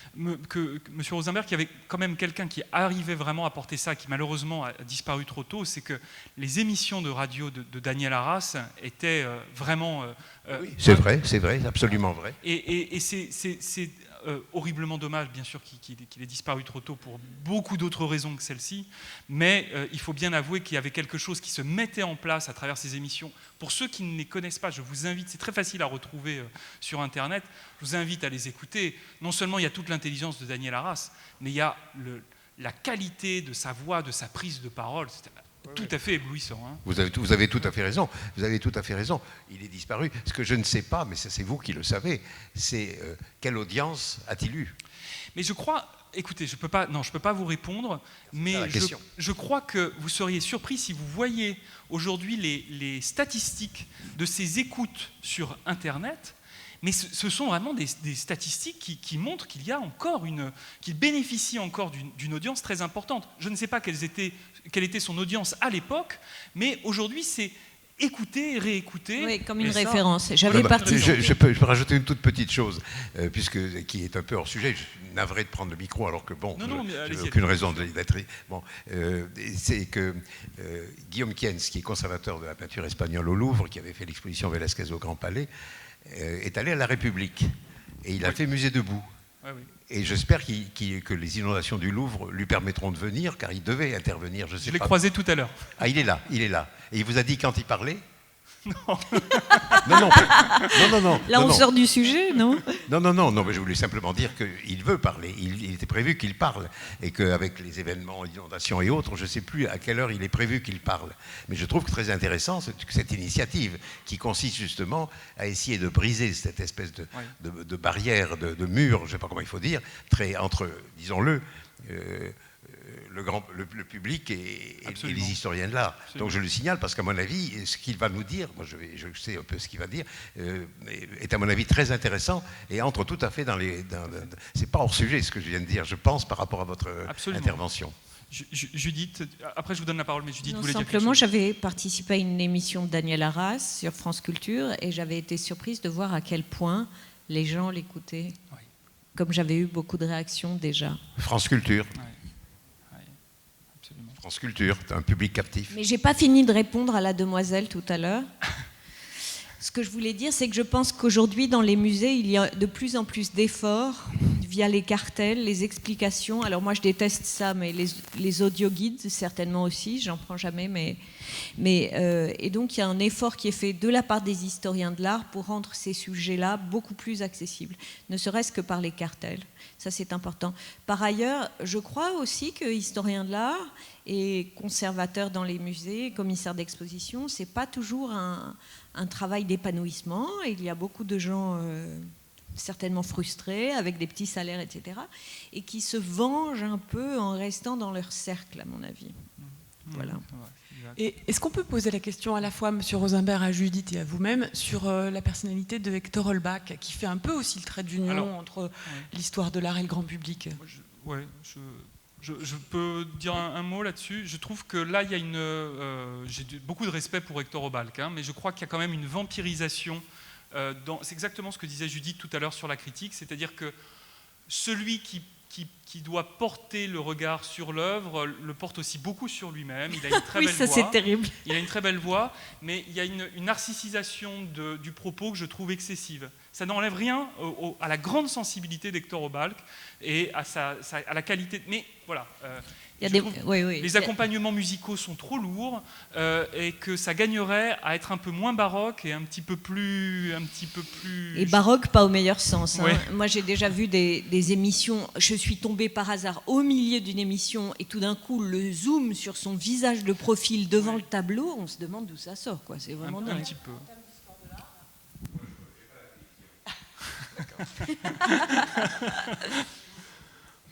que M. Rosenberg, qu'il y avait quand même quelqu'un qui arrivait vraiment à porter ça, qui malheureusement a disparu trop tôt, c'est que les émissions de radio de Daniel Arras étaient vraiment... oui, c'est vrai, absolument vrai. Et c'est horriblement dommage, bien sûr, qu'il ait disparu trop tôt pour beaucoup d'autres raisons que celle-ci, mais il faut bien avouer qu'il y avait quelque chose qui se mettait en place à travers ces émissions. Pour ceux qui ne les connaissent pas, je vous invite, c'est très facile à retrouver sur Internet, je vous invite à les écouter. Non seulement il y a toute l'intelligence de Daniel Arras, mais il y a la qualité de sa voix, de sa prise de parole. C'était tout à fait éblouissant. Hein. Vous avez tout à fait raison. Vous avez tout à fait raison. Il est disparu. Ce que je ne sais pas, mais ça c'est vous qui le savez, c'est quelle audience a-t-il eu? Mais je crois, écoutez, je peux pas vous répondre, mais je crois que vous seriez surpris si vous voyez aujourd'hui les statistiques de ces écoutes sur Internet. Mais ce sont vraiment des statistiques qui montrent qu'il y a encore qu'il bénéficie encore d'une audience très importante. Je ne sais pas quelle était son audience à l'époque, mais aujourd'hui c'est écouter, réécouter. Oui, comme une référence. J'avais participé. Je peux rajouter une toute petite chose, qui est un peu hors sujet. Je suis navré de prendre le micro alors que bon, je n'ai aucune raison d'être. Bon, c'est que Guillaume Kienz, qui est conservateur de la peinture espagnole au Louvre, qui avait fait l'exposition Velázquez au Grand Palais, est allé à la République et il a fait musée debout. Oui, oui. Et j'espère que les inondations du Louvre lui permettront de venir, car il devait intervenir. Je l'ai croisé tout à l'heure. Ah, il est là. Et il vous a dit quand il parlait? Non. Non. Là, on sort du sujet, non? Non, mais je voulais simplement dire qu'il veut parler. Il était prévu qu'il parle. Et qu'avec les événements, inondations et autres, je ne sais plus à quelle heure il est prévu qu'il parle. Mais je trouve que très intéressant cette initiative qui consiste justement à essayer de briser cette espèce de barrière, de mur, je ne sais pas comment il faut dire, entre, disons-le, le public et les historiens de l'art. Donc je le signale parce qu'à mon avis, ce qu'il va nous dire, moi je sais un peu ce qu'il va dire, est à mon avis très intéressant et entre tout à fait c'est pas hors sujet ce que je viens de dire, je pense, par rapport à votre intervention. Judith, après je vous donne la parole, mais Judith voulait dire quelque simplement, chose. j'avais participé à une émission de Daniel Arras sur France Culture et j'avais été surprise de voir à quel point les gens l'écoutaient, comme j'avais eu beaucoup de réactions déjà. France Culture. France Culture, un public captif. Mais je n'ai pas fini de répondre à la demoiselle tout à l'heure. Ce que je voulais dire, c'est que je pense qu'aujourd'hui, dans les musées, il y a de plus en plus d'efforts via les cartels, les explications. Alors moi, je déteste ça, mais les audio-guides, certainement aussi, j'en prends jamais. Et donc, il y a un effort qui est fait de la part des historiens de l'art pour rendre ces sujets-là beaucoup plus accessibles, ne serait-ce que par les cartels. Ça, c'est important. Par ailleurs, je crois aussi que historien de l'art et conservateur dans les musées, commissaire d'exposition, c'est pas toujours un travail d'épanouissement. Il y a beaucoup de gens certainement frustrés, avec des petits salaires, etc., et qui se vengent un peu en restant dans leur cercle, à mon avis. Voilà. Et est-ce qu'on peut poser la question à la fois, M. Rosenberg, à Judith et à vous-même, sur la personnalité de Hector Holbach, qui fait un peu aussi le trait d'union entre l'histoire de l'art et le grand public? Je peux dire un mot là-dessus. Je trouve que là, il y a j'ai beaucoup de respect pour Hector Holbach, mais je crois qu'il y a quand même une vampirisation. C'est exactement ce que disait Judith tout à l'heure sur la critique, c'est-à-dire que celui qui doit porter le regard sur l'œuvre le porte aussi beaucoup sur lui-même. Il a une très belle voix. C'est terrible. Il a une très belle voix, mais il y a une narcissisation du propos que je trouve excessive. Ça n'enlève rien à la grande sensibilité d'Hector Holbach et à la qualité. Mais voilà. Les accompagnements musicaux sont trop lourds et que ça gagnerait à être un peu moins baroque et un petit peu plus. Et baroque, pas au meilleur sens. Hein. Moi, j'ai déjà vu des émissions. Je suis tombée par hasard au milieu d'une émission et tout d'un coup, le zoom sur son visage de profil devant le tableau, on se demande d'où ça sort. Quoi. C'est vraiment dingue. Un petit peu.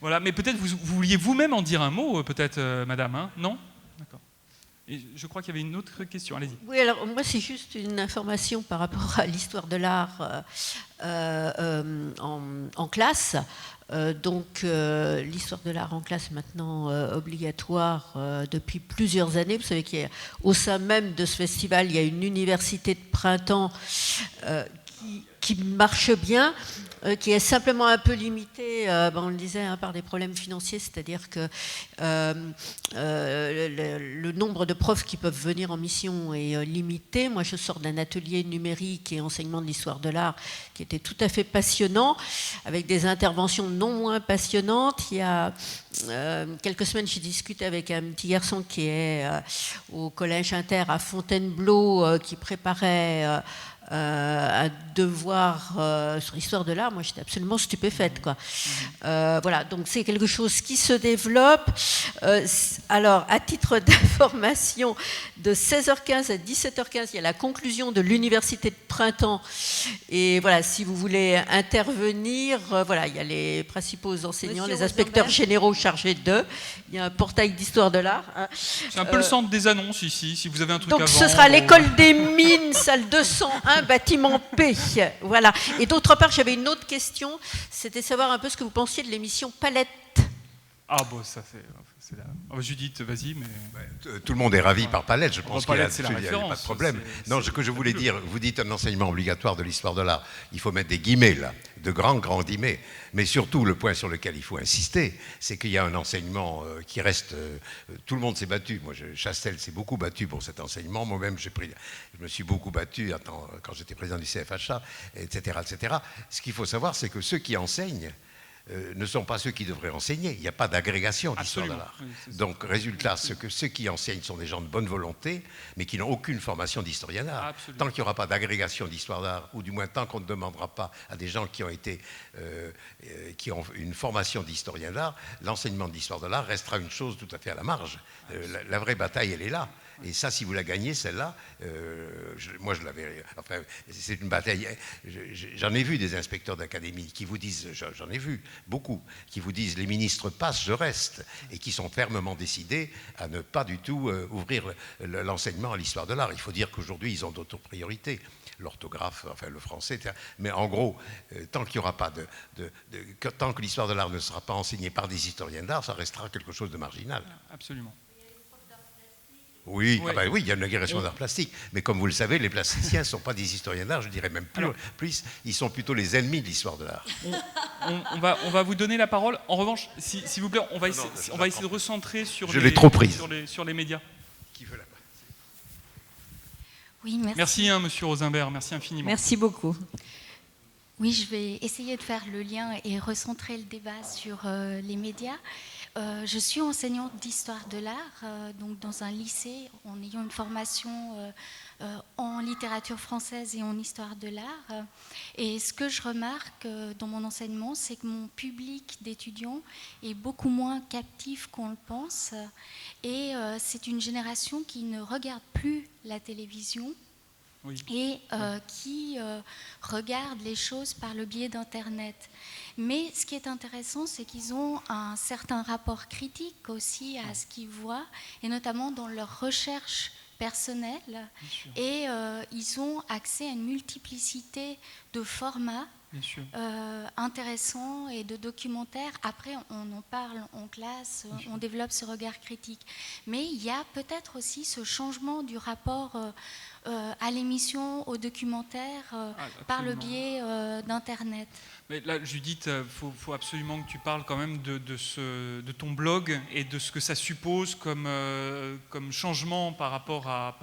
Voilà, mais peut-être vous vouliez vous-même en dire un mot, peut-être, madame, hein? Non? D'accord. Et je crois qu'il y avait une autre question, allez-y. Oui, alors moi c'est juste une information par rapport à l'histoire de l'art en classe. L'histoire de l'art en classe est maintenant obligatoire depuis plusieurs années. Vous savez qu'au sein même de ce festival, il y a une université de printemps qui marche bien, qui est simplement un peu limité, on le disait, par des problèmes financiers, c'est-à-dire que le nombre de profs qui peuvent venir en mission est limité. Moi, je sors d'un atelier numérique et enseignement de l'histoire de l'art qui était tout à fait passionnant, avec des interventions non moins passionnantes. Il y a quelques semaines, j'ai discuté avec un petit garçon qui est au Collège Inter à Fontainebleau, qui préparait un devoir sur l'histoire de l'art. Moi, j'étais absolument stupéfaite, quoi. Voilà, donc c'est quelque chose qui se développe. Alors, à titre d'information, de 16h15 à 17h15, il y a la conclusion de l'université de printemps. Et voilà, si vous voulez intervenir, voilà, il y a les principaux enseignants, les inspecteurs généraux chargés d'eux. Il y a un portail d'histoire de l'art. Hein. C'est un peu le centre des annonces ici, si vous avez un truc donc avant. Donc ce sera l'école des mines, salle 201, bâtiment P. Voilà. Et d'autre part, j'avais une autre question, c'était savoir un peu ce que vous pensiez de l'émission Palette. Ah bon, ça c'est Judith, vas-y. Mais... Tout le monde est ravi par Palette, je pense qu'il n'y a pas de problème. Non, ce que je voulais dire, vous dites un enseignement obligatoire de l'histoire de l'art, il faut mettre des guillemets là, de grands guillemets, mais surtout le point sur lequel il faut insister, c'est qu'il y a un enseignement qui reste, tout le monde s'est battu, moi Chastel s'est beaucoup battu pour cet enseignement, moi-même je me suis beaucoup battu quand j'étais président du CFHA, etc., etc. Ce qu'il faut savoir, c'est que ceux qui enseignent ne sont pas ceux qui devraient enseigner. Il n'y a pas d'agrégation d'histoire de l'art. Oui, donc, résultat, ceux qui enseignent sont des gens de bonne volonté, mais qui n'ont aucune formation d'historien d'art. Tant qu'il n'y aura pas d'agrégation d'histoire d'art, ou du moins tant qu'on ne demandera pas à des gens qui ont une formation d'historien d'art, l'enseignement de l'histoire de l'art restera une chose tout à fait à la marge. La vraie bataille, elle est là. Et ça, si vous la gagnez, celle-là, moi je l'avais. Enfin, c'est une bataille. J'en ai vu des inspecteurs d'académie qui vous disent, j'en ai vu beaucoup, qui vous disent les ministres passent, je reste, et qui sont fermement décidés à ne pas du tout ouvrir l'enseignement à l'histoire de l'art. Il faut dire qu'aujourd'hui, ils ont d'autres priorités. L'orthographe, enfin le français, etc. Mais en gros, tant qu'il y aura pas tant que l'histoire de l'art ne sera pas enseignée par des historiens d'art, ça restera quelque chose de marginal. Absolument. Oui, ouais. Ah ben oui, il y a une agrégation d'art plastique, mais comme vous le savez, les plasticiens ne sont pas des historiens d'art, je dirais même plus, ils sont plutôt les ennemis de l'histoire de l'art. On va vous donner la parole. En revanche, s'il vous plaît, on va essayer de recentrer sur les médias. Qui veut la parole ? Oui, merci. Merci, monsieur Rosenberg, merci infiniment. Merci beaucoup. Oui, je vais essayer de faire le lien et recentrer le débat sur les médias. Je suis enseignante d'histoire de l'art, donc dans un lycée, en ayant une formation en littérature française et en histoire de l'art. Et ce que je remarque dans mon enseignement, c'est que mon public d'étudiants est beaucoup moins captif qu'on le pense. Et c'est une génération qui ne regarde plus la télévision. Oui. Et qui regardent les choses par le biais d'Internet. Mais ce qui est intéressant, c'est qu'ils ont un certain rapport critique aussi à ce qu'ils voient, et notamment dans leur recherche personnelle. Et ils ont accès à une multiplicité de formats intéressants et de documentaires. Après, on en parle en classe, on développe ce regard critique. Mais il y a peut-être aussi ce changement du rapport à l'émission, au documentaire, par le biais d'Internet. Mais là, Judith, faut absolument que tu parles quand même de ton blog et de ce que ça suppose comme changement par rapport à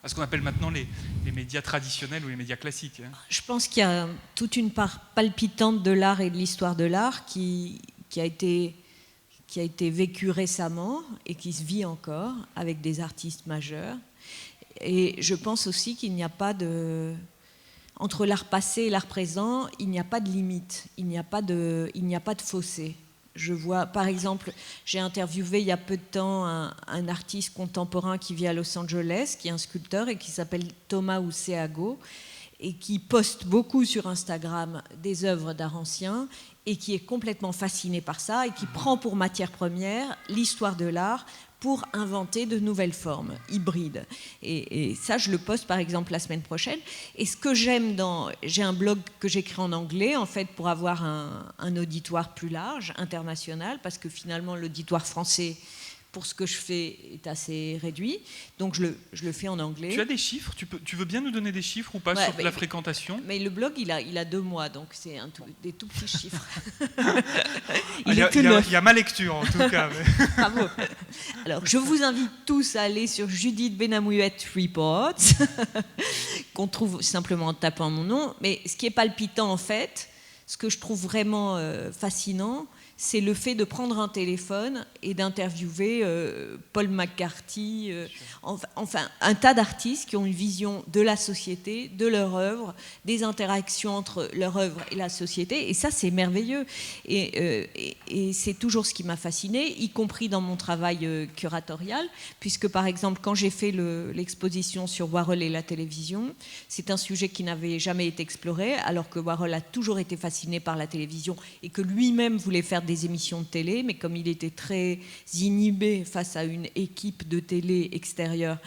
ce qu'on appelle maintenant les médias traditionnels ou les médias classiques. Hein. Je pense qu'il y a toute une part palpitante de l'art et de l'histoire de l'art qui a été vécue récemment et qui se vit encore avec des artistes majeurs. Et je pense aussi qu'il n'y a pas entre l'art passé et l'art présent, il n'y a pas de limite, il n'y a pas de fossé. Je vois, par exemple, j'ai interviewé il y a peu de temps un artiste contemporain qui vit à Los Angeles, qui est un sculpteur et qui s'appelle Thomas Uceago, et qui poste beaucoup sur Instagram des œuvres d'art ancien et qui est complètement fasciné par ça et qui prend pour matière première l'histoire de l'art pour inventer de nouvelles formes hybrides. Et ça, je le poste par exemple la semaine prochaine. Et ce que j'aime j'ai un blog que j'écris en anglais, en fait, pour avoir un auditoire plus large, international, parce que finalement, l'auditoire français pour ce que je fais est assez réduit, donc je le fais en anglais. Tu as des chiffres? Tu veux bien nous donner des chiffres ou pas sur la fréquentation? Mais le blog, il a 2 mois, donc c'est des tout petits chiffres. Il y a ma lecture en tout cas. Mais... Bravo. Alors, je vous invite tous à aller sur Judith Benamouette Reports, qu'on trouve simplement en tapant mon nom. Mais ce qui est palpitant en fait, ce que je trouve vraiment fascinant, c'est le fait de prendre un téléphone et d'interviewer Paul McCarthy, enfin un tas d'artistes qui ont une vision de la société, de leur œuvre, des interactions entre leur œuvre et la société. Et ça, c'est merveilleux. Et c'est toujours ce qui m'a fascinée, y compris dans mon travail curatorial, puisque par exemple, quand j'ai fait l'exposition sur Warhol et la télévision, c'est un sujet qui n'avait jamais été exploré, alors que Warhol a toujours été fasciné par la télévision et que lui-même voulait faire des émissions de télé, mais comme il était très inhibé face à une équipe de télé extérieure,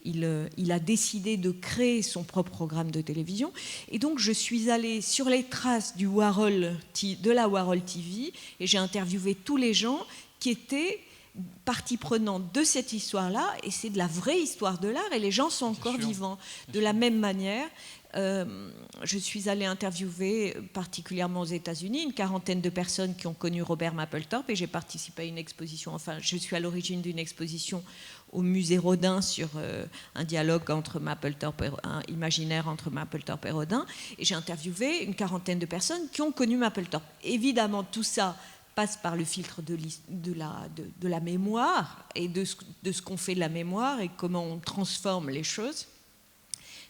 il a décidé de créer son propre programme de télévision. Et donc je suis allée sur les traces de la Warhol TV et j'ai interviewé tous les gens qui étaient partie prenante de cette histoire-là, et c'est de la vraie histoire de l'art, et les gens sont encore vivants. De la même manière, je suis allée interviewer, particulièrement aux États-Unis, une quarantaine de personnes qui ont connu Robert Mapplethorpe, et j'ai participé à une exposition, enfin, je suis à l'origine d'une exposition au musée Rodin sur un dialogue entre Mapplethorpe, un imaginaire entre Mapplethorpe et Rodin, et j'ai interviewé une quarantaine de personnes qui ont connu Mapplethorpe. Évidemment, tout ça passe par le filtre de la mémoire et de ce qu'on fait de la mémoire et comment on transforme les choses.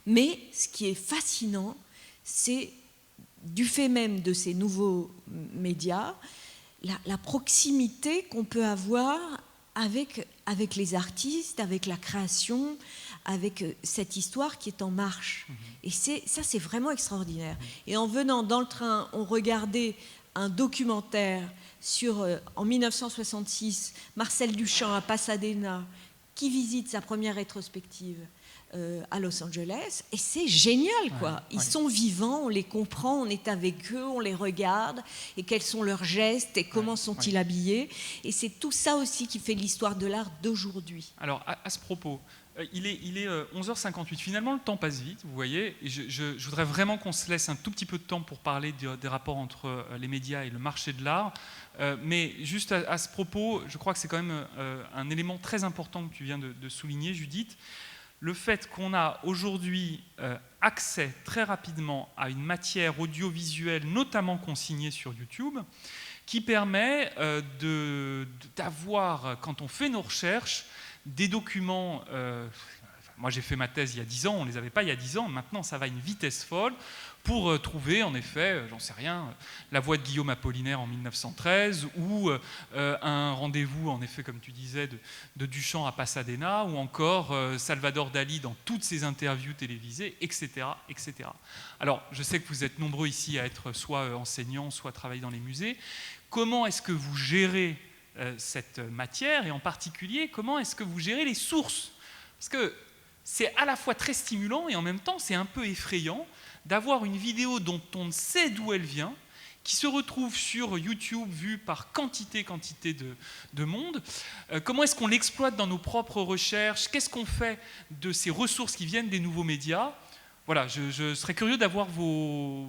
Mais ce qui est fascinant, c'est du fait même de ces nouveaux médias, la proximité qu'on peut avoir avec les artistes, avec la création, avec cette histoire qui est en marche. Et ça, c'est vraiment extraordinaire. Et en venant dans le train, on regardait un documentaire sur, en 1966, Marcel Duchamp à Pasadena, qui visite sa première rétrospective à Los Angeles, et c'est génial, quoi. Ils sont vivants, on les comprend, on est avec eux, on les regarde, et quels sont leurs gestes, et comment sont-ils habillés. Et c'est tout ça aussi qui fait l'histoire de l'art d'aujourd'hui. Alors, à ce propos, il est 11h58. Finalement, le temps passe vite, vous voyez. Et je voudrais vraiment qu'on se laisse un tout petit peu de temps pour parler des rapports entre les médias et le marché de l'art. Mais juste à ce propos, je crois que c'est quand même un élément très important que tu viens de souligner, Judith. Le fait qu'on a aujourd'hui accès très rapidement à une matière audiovisuelle, notamment consignée sur YouTube, qui permet d'avoir, quand on fait nos recherches, des documents... moi, j'ai fait ma thèse il y a 10 ans, on ne les avait pas il y a 10 ans. Maintenant, ça va à une vitesse folle pour trouver, en effet, j'en sais rien, La Voix de Guillaume Apollinaire en 1913, ou un rendez-vous, en effet, comme tu disais, de Duchamp à Pasadena, ou encore Salvador Dali dans toutes ses interviews télévisées, etc., etc. Alors, je sais que vous êtes nombreux ici à être soit enseignants, soit travailler dans les musées. Comment est-ce que vous gérez cette matière, et en particulier, comment est-ce que vous gérez les sources? Parce que c'est à la fois très stimulant et en même temps c'est un peu effrayant d'avoir une vidéo dont on ne sait d'où elle vient, qui se retrouve sur YouTube vue par quantité de monde. Comment est-ce qu'on l'exploite dans nos propres recherches? Qu'est-ce qu'on fait de ces ressources qui viennent des nouveaux médias? Voilà, je serais curieux d'avoir vos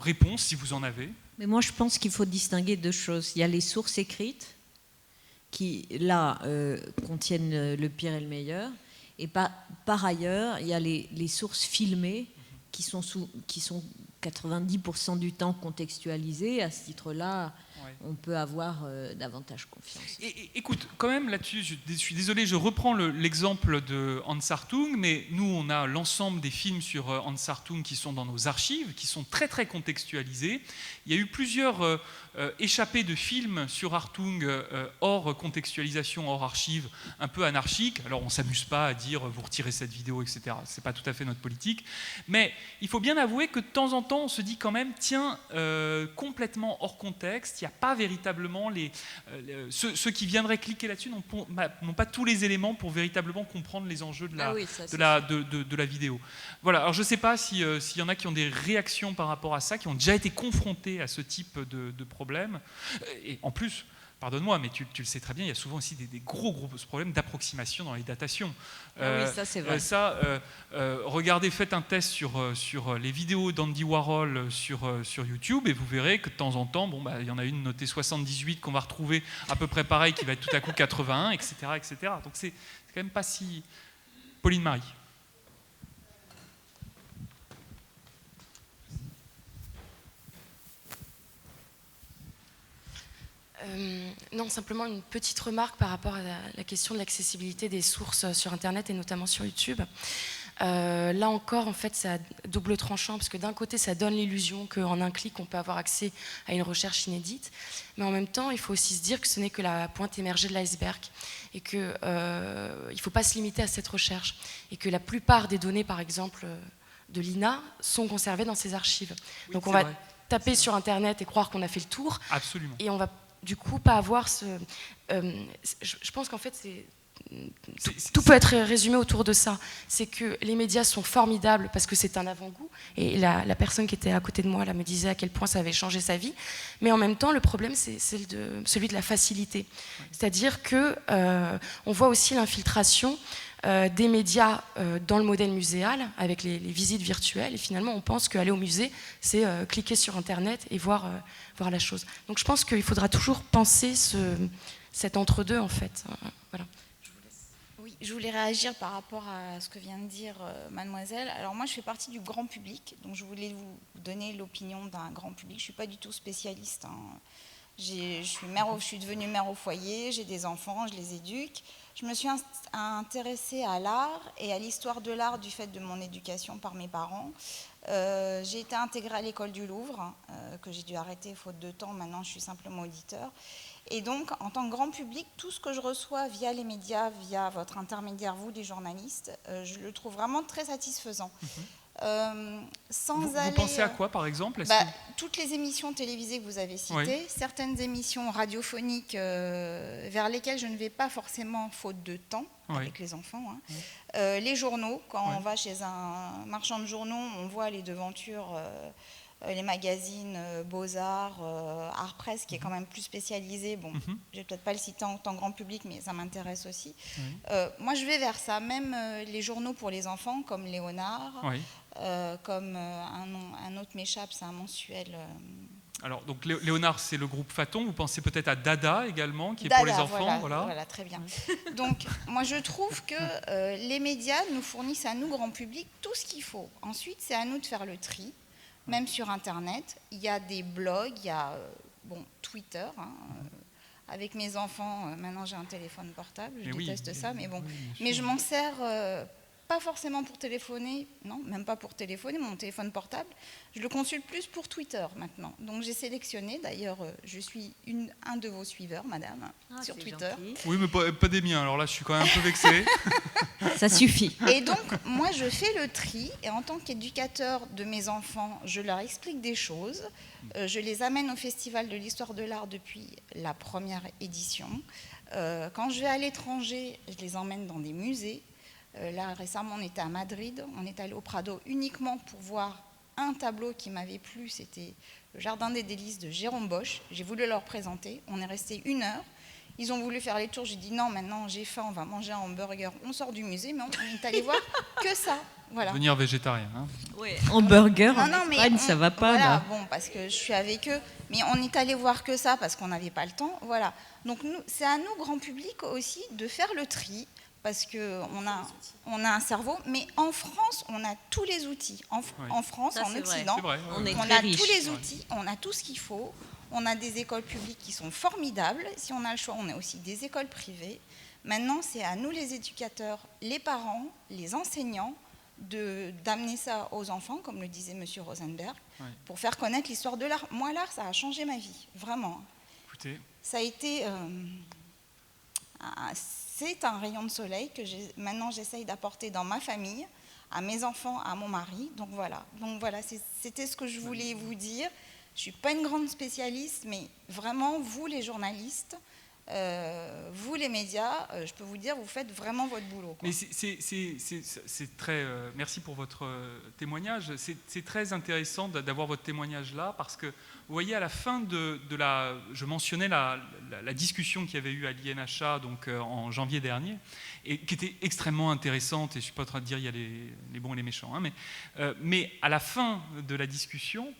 réponses, si vous en avez. Mais moi, je pense qu'il faut distinguer deux choses. Il y a les sources écrites, qui, là, contiennent le pire et le meilleur. Et par ailleurs, il y a les sources filmées, qui sont 90% du temps contextualisées. À ce titre-là, on peut avoir davantage confiance. Écoute, quand même là-dessus, je suis désolé, je reprends l'exemple de Hans Hartung, mais nous, on a l'ensemble des films sur Hans Hartung qui sont dans nos archives, qui sont très très contextualisés. Il y a eu plusieurs échappées de films sur Hartung hors contextualisation, hors archives, un peu anarchiques. Alors on ne s'amuse pas à dire vous retirez cette vidéo, etc. Ce n'est pas tout à fait notre politique. Mais il faut bien avouer que de temps en temps, on se dit quand même, tiens, complètement hors contexte, il n'y a pas véritablement ceux qui viendraient cliquer là-dessus n'ont pas tous les éléments pour véritablement comprendre les enjeux de la vidéo. Voilà, alors je ne sais pas s'il y en a qui ont des réactions par rapport à ça, qui ont déjà été confrontés à ce type de problème. Et en plus, pardonne-moi, mais tu le sais très bien, il y a souvent aussi des gros problèmes d'approximation dans les datations. Oui, ça c'est vrai. Regardez, faites un test sur les vidéos d'Andy Warhol sur YouTube et vous verrez que de temps en temps, il y en a une notée 78 qu'on va retrouver à peu près pareil, qui va être tout à coup 81, etc. etc. Donc c'est quand même pas si... Pauline Marie. Non, simplement une petite remarque par rapport à la question de l'accessibilité des sources sur Internet et notamment sur YouTube. Là encore, en fait, c'est à double tranchant parce que d'un côté, ça donne l'illusion qu'en un clic, on peut avoir accès à une recherche inédite, mais en même temps, il faut aussi se dire que ce n'est que la pointe émergée de l'iceberg et qu'il ne faut pas se limiter à cette recherche et que la plupart des données, par exemple, de l'INA, sont conservées dans ces archives. Oui, donc on va taper sur Internet et croire qu'on a fait le tour. Absolument. Et on va du coup pas avoir ce... je pense qu'en fait, tout peut être résumé autour de ça. C'est que les médias sont formidables parce que c'est un avant-goût. Et la personne qui était à côté de moi là, me disait à quel point ça avait changé sa vie. Mais en même temps, le problème, c'est celui de la facilité. C'est-à-dire qu'on voit aussi l'infiltration des médias dans le modèle muséal avec les visites virtuelles. Et finalement, on pense qu'aller au musée, c'est cliquer sur Internet et voir la chose. Donc je pense qu'il faudra toujours penser cet entre-deux, en fait. Voilà. Oui, je voulais réagir par rapport à ce que vient de dire mademoiselle. Alors moi, je fais partie du grand public, donc je voulais vous donner l'opinion d'un grand public. Je ne suis pas du tout spécialiste. Je suis devenue mère au foyer, j'ai des enfants, je les éduque. Je me suis intéressée à l'art et à l'histoire de l'art du fait de mon éducation par mes parents. J'ai été intégrée à l'école du Louvre, que j'ai dû arrêter faute de temps. Maintenant, je suis simplement auditeur. Et donc, en tant que grand public, tout ce que je reçois via les médias, via votre intermédiaire, vous, les journalistes, je le trouve vraiment très satisfaisant. Vous pensez à quoi, par exemple? Toutes les émissions télévisées que vous avez citées, certaines émissions radiophoniques vers lesquelles je ne vais pas forcément faute de temps avec les enfants. Les journaux, quand on va chez un marchand de journaux, on voit les devantures, les magazines Beaux-Arts, Art Presse, qui est quand même plus spécialisé. Bon, je vais peut-être pas le citer en tant que grand public, mais ça m'intéresse aussi. Moi, je vais vers ça. Même les journaux pour les enfants, comme Léonard, comme un autre m'échappe, c'est un mensuel. Alors, donc Léonard, c'est le groupe Phaton. Vous pensez peut-être à Dada également, qui est Dada, pour les enfants. Voilà, très bien. Donc, moi, je trouve que les médias nous fournissent à nous, grand public, tout ce qu'il faut. Ensuite, c'est à nous de faire le tri. Même sur Internet, il y a des blogs, il y a Twitter. Avec mes enfants, maintenant j'ai un téléphone portable, je déteste ça, mais bon. Mais je m'en sers pas forcément pour téléphoner, non, même pas pour téléphoner, mon téléphone portable, je le consulte plus pour Twitter maintenant. Donc j'ai sélectionné, d'ailleurs, je suis un de vos suiveurs, madame, sur Twitter. Gentil. Oui, mais pas des miens, alors là je suis quand même un peu vexée. Ça suffit. Et donc, moi je fais le tri, et en tant qu'éducateur de mes enfants, je leur explique des choses, je les amène au Festival de l'Histoire de l'Art depuis la première édition. Quand je vais à l'étranger, je les emmène dans des musées. Là, récemment, on était à Madrid, on est allé au Prado uniquement pour voir un tableau qui m'avait plu, c'était le Jardin des délices de Jérôme Bosch. J'ai voulu leur présenter, on est resté 1 heure. Ils ont voulu faire les tours, j'ai dit non, maintenant j'ai faim, on va manger un hamburger. On sort du musée, mais on est allé voir que ça. Voilà. Devenir végétarien. Oui, hamburger, mais ça va pas. Voilà, là. bon, parce que je suis avec eux, mais on est allé voir que ça parce qu'on n'avait pas le temps. Voilà. Donc c'est à nous, grand public aussi, de faire le tri. Parce qu'on a un cerveau, mais en France, on a tous les outils. En France, en Occident, on a tous les outils, on a tout ce qu'il faut. On a des écoles publiques qui sont formidables. Si on a le choix, on a aussi des écoles privées. Maintenant, c'est à nous, les éducateurs, les parents, les enseignants, d'amener ça aux enfants, comme le disait M. Rosenberg, pour faire connaître l'histoire de l'art. Moi, l'art, ça a changé ma vie, vraiment. Écoutez. Ça a été... c'est un rayon de soleil que maintenant j'essaye d'apporter dans ma famille, à mes enfants, à mon mari. Donc voilà, c'était ce que je voulais vous dire. Je ne suis pas une grande spécialiste, mais vraiment, vous les journalistes, Vous, les médias, je peux vous dire, vous faites vraiment votre boulot, quoi. Mais c'est très... merci pour votre témoignage. C'est très intéressant d'avoir votre témoignage là, parce que, vous voyez, à la fin de la... Je mentionnais la discussion qu'il y avait eu à l'INHA donc, en janvier dernier, et qui était extrêmement intéressante, et je ne suis pas en train de dire il y a les bons et les méchants, hein, mais à la fin de la discussion,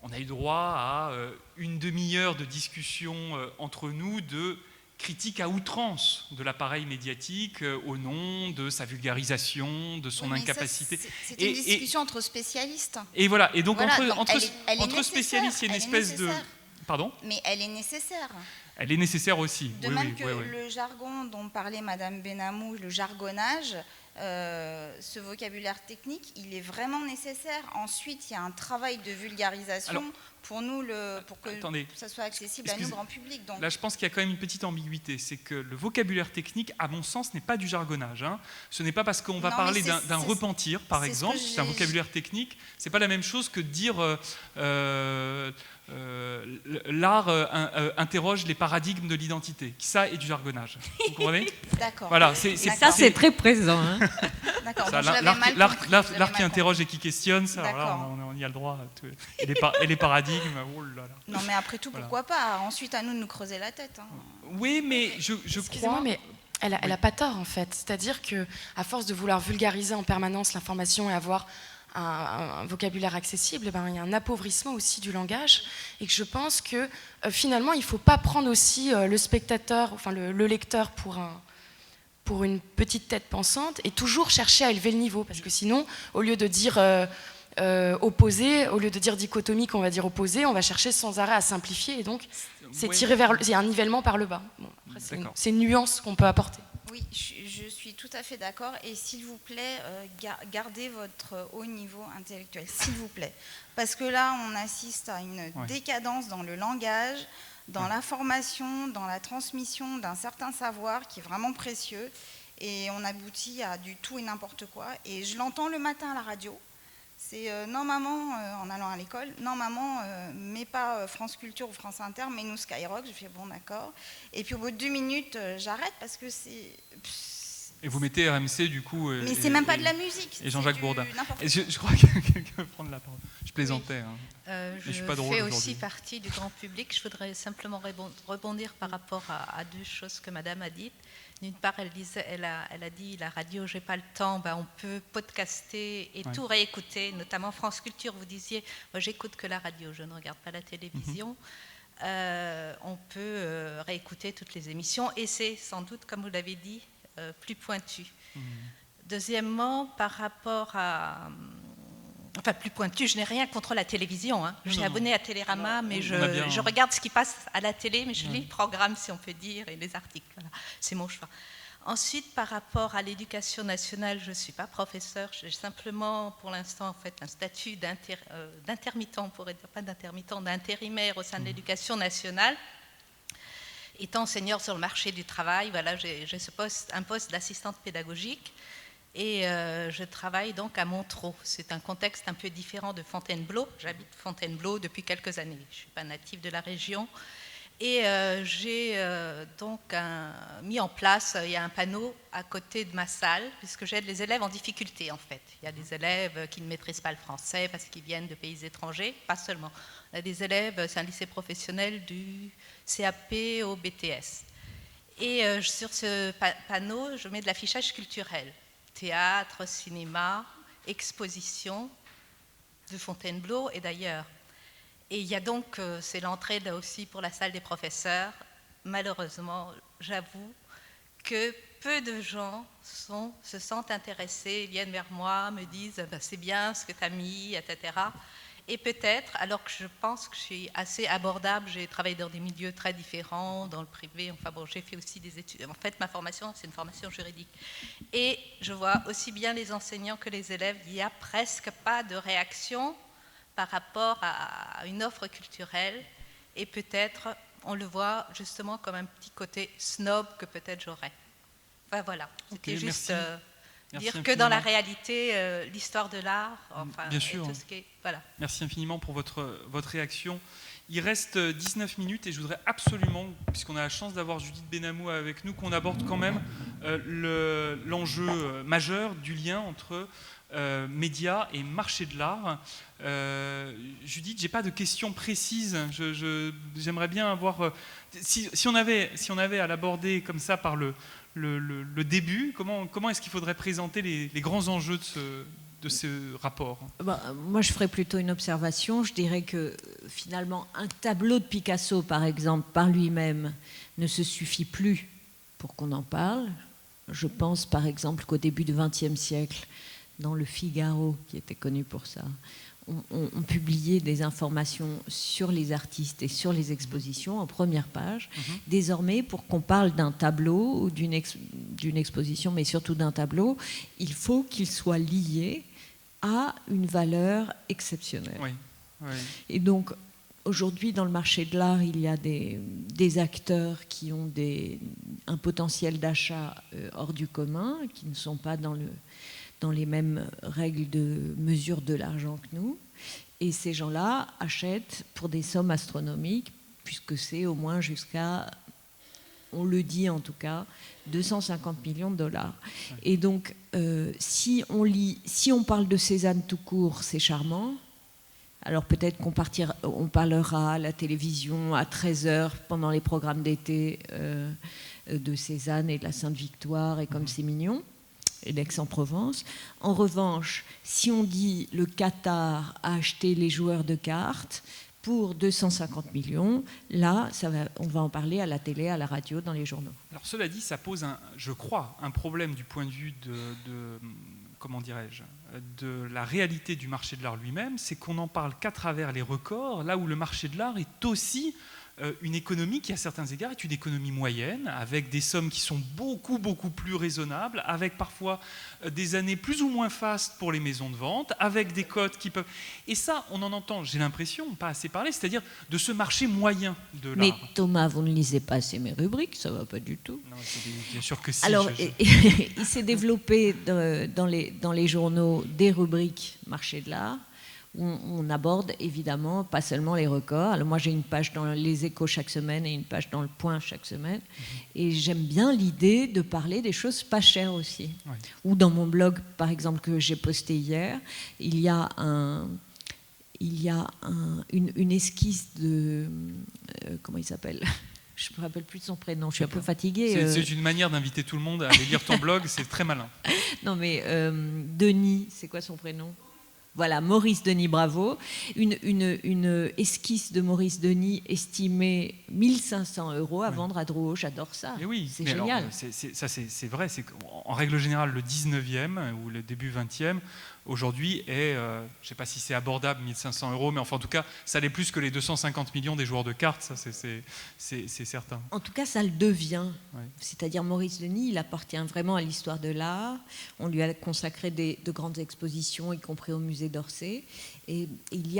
on a eu droit à une demi-heure de discussion entre nous de critiques à outrance de l'appareil médiatique au nom de sa vulgarisation, de son incapacité. C'est une discussion entre spécialistes. Et voilà, et donc voilà, entre spécialistes, il y a une espèce de... Pardon ? Mais elle est nécessaire. Elle est nécessaire aussi. De même que le jargon dont parlait Madame Benamou, le jargonnage, ce vocabulaire technique, il est vraiment nécessaire. Ensuite, il y a un travail de vulgarisation pour nous, pour que ça soit accessible à nous, grand public. Donc. Là, je pense qu'il y a quand même une petite ambiguïté. C'est que le vocabulaire technique, à mon sens, n'est pas du jargonnage. Hein. Ce n'est pas parce qu'on va parler d'un repentir, par exemple, c'est un vocabulaire technique. C'est pas la même chose que de dire l'art interroge les paradigmes de l'identité. Ça est du jargonnage. Vous comprenez ? D'accord. Voilà, ça, c'est très présent. Hein. D'accord. L'art qui interroge et qui questionne, ça, voilà, on y a le droit. Et les paradigmes, oh là là. Non, mais après tout, pourquoi pas ? Ensuite, à nous de nous creuser la tête. Hein. Oui, mais je Excusez-moi, crois... mais elle a pas tort, en fait. C'est-à-dire qu'à force de vouloir vulgariser en permanence l'information et avoir un vocabulaire accessible, il y a un appauvrissement aussi du langage, et que je pense que finalement, il ne faut pas prendre aussi le spectateur, enfin le lecteur pour une petite tête pensante, et toujours chercher à élever le niveau, parce que sinon, au lieu de dire opposé, au lieu de dire dichotomique, on va dire opposé, on va chercher sans arrêt à simplifier, et donc c'est tiré vers, il y a un nivellement par le bas. Bon, après, c'est une nuance qu'on peut apporter. Oui, je suis tout à fait d'accord. Et s'il vous plaît, gardez votre haut niveau intellectuel, s'il vous plaît. Parce que là, on assiste à une décadence dans le langage, dans l'information, dans la transmission d'un certain savoir qui est vraiment précieux. Et on aboutit à du tout et n'importe quoi. Et je l'entends le matin à la radio. C'est non maman, en allant à l'école, non maman, mets pas France Culture ou France Inter, mets nous Skyrock. Je fais bon d'accord. Et puis au bout de 2 minutes, j'arrête parce que c'est... Et vous mettez RMC du coup... Mais c'est même pas de la musique. Et Jean-Jacques Bourdin. Et je crois que quelqu'un veut prendre la parole. Je plaisantais. Oui. Je fais aussi partie du grand public. Je voudrais simplement rebondir par rapport à 2 choses que Madame a dites. D'une part, elle a dit la radio, j'ai pas le temps, on peut podcaster et tout réécouter, notamment France Culture. Vous disiez, moi j'écoute que la radio, je ne regarde pas la télévision. On peut réécouter toutes les émissions et c'est sans doute, comme vous l'avez dit, plus pointu. Deuxièmement, par rapport à... Enfin, plus pointu, je n'ai rien contre la télévision. Hein. Je suis abonnée à Télérama, mais je regarde ce qui passe à la télé, mais je lis le programme, si on peut dire, et les articles. Voilà. C'est mon choix. Ensuite, par rapport à l'éducation nationale, je ne suis pas professeure. J'ai simplement, pour l'instant, en fait, un statut d'intermittent, on pourrait dire, pas d'intermittent, d'intérimaire au sein de l'éducation nationale. Étant enseignante sur le marché du travail, voilà, j'ai un poste d'assistante pédagogique. Et je travaille donc à Montereau. C'est un contexte un peu différent de Fontainebleau. J'habite Fontainebleau depuis quelques années. Je ne suis pas native de la région. Et j'ai donc mis en place, il y a un panneau à côté de ma salle, puisque j'aide les élèves en difficulté en fait. Il y a des élèves qui ne maîtrisent pas le français parce qu'ils viennent de pays étrangers, pas seulement. On a des élèves, c'est un lycée professionnel du CAP au BTS. Et sur ce panneau, je mets de l'affichage culturel. Théâtre, cinéma, exposition de Fontainebleau et d'ailleurs. Et il y a donc, c'est l'entrée là aussi pour la salle des professeurs. Malheureusement, j'avoue que peu de gens se sentent intéressés, viennent vers moi, me disent c'est bien ce que tu as mis, etc. Et peut-être, alors que je pense que je suis assez abordable, j'ai travaillé dans des milieux très différents, dans le privé, enfin bon, j'ai fait aussi des études. En fait, ma formation, c'est une formation juridique. Et je vois aussi bien les enseignants que les élèves, il n'y a presque pas de réaction par rapport à une offre culturelle. Et peut-être, on le voit justement comme un petit côté snob que peut-être j'aurais. Enfin voilà, c'était juste... dire que dans la réalité, l'histoire de l'art, enfin, bien sûr. tout ce qui est, voilà. Merci infiniment pour votre réaction. Il reste 19 minutes et je voudrais absolument, puisqu'on a la chance d'avoir Judith Benamou avec nous, qu'on aborde quand même l'enjeu majeur du lien entre médias et marché de l'art. Judith, j'ai pas de questions précises. J'aimerais bien avoir... Si on avait à l'aborder comme ça par le début, comment est-ce qu'il faudrait présenter les grands enjeux de ce rapport? Moi, je ferais plutôt une observation. Je dirais que finalement, un tableau de Picasso, par exemple, par lui-même, ne se suffit plus pour qu'on en parle. Je pense, par exemple, qu'au début du XXe siècle, dans le Figaro, qui était connu pour ça, on publiait des informations sur les artistes et sur les expositions en première page. Désormais, pour qu'on parle d'un tableau ou d'une exposition, mais surtout d'un tableau, il faut qu'il soit lié à une valeur exceptionnelle. Oui. Oui. Et donc, aujourd'hui, dans le marché de l'art, il y a des acteurs qui ont un potentiel d'achat hors du commun, qui ne sont pas dans les mêmes règles de mesure de l'argent que nous. Et ces gens-là achètent pour des sommes astronomiques, puisque c'est au moins jusqu'à, on le dit en tout cas, 250 millions de dollars. Et donc, si on parle de Cézanne tout court, c'est charmant. Alors peut-être qu'on parlera à la télévision à 13h pendant les programmes d'été de Cézanne et de la Sainte-Victoire, et comme c'est mignon, et d'Aix-en-Provence. En revanche, si on dit le Qatar a acheté les joueurs de cartes pour 250 millions, là, on va en parler à la télé, à la radio, dans les journaux. Alors cela dit, ça pose, je crois, un problème du point de vue comment dirais-je, de la réalité du marché de l'art lui-même, c'est qu'on n'en parle qu'à travers les records, là où le marché de l'art est aussi une économie qui, à certains égards, est une économie moyenne, avec des sommes qui sont beaucoup, beaucoup plus raisonnables, avec parfois des années plus ou moins fastes pour les maisons de vente, avec des cotes qui peuvent... Et ça, on en entend, j'ai l'impression, pas assez parler, c'est-à-dire de ce marché moyen de l'art. Mais Thomas, vous ne lisez pas assez mes rubriques, ça ne va pas du tout. Non, bien sûr que si. Alors, il s'est développé dans les journaux des rubriques marché de l'art, où on aborde évidemment pas seulement les records. Alors moi j'ai une page dans les Échos chaque semaine et une page dans le Point chaque semaine, et j'aime bien l'idée de parler des choses pas chères aussi. Oui. Ou dans mon blog par exemple que j'ai posté hier, il y a une esquisse de comment il s'appelle, je ne me rappelle plus de son prénom, je suis un peu fatiguée. C'est une manière d'inviter tout le monde à aller lire ton blog, c'est très malin. Non mais Denis, c'est quoi son prénom ? Voilà, Maurice Denis Bravo, une esquisse de Maurice Denis estimée 1 500 € à vendre à Drouot. J'adore ça. Et oui, c'est génial. C'est vrai, c'est qu'en règle générale, le 19e ou le début 20e, aujourd'hui est, je ne sais pas si c'est abordable, 1 500 €, mais enfin en tout cas, ça l'est plus que les 250 millions des joueurs de cartes, ça c'est certain. En tout cas, ça le devient. Ouais. C'est-à-dire Maurice Denis, il appartient vraiment à l'histoire de l'art. On lui a consacré de grandes expositions, y compris au musée d'Orsay. Et il n'y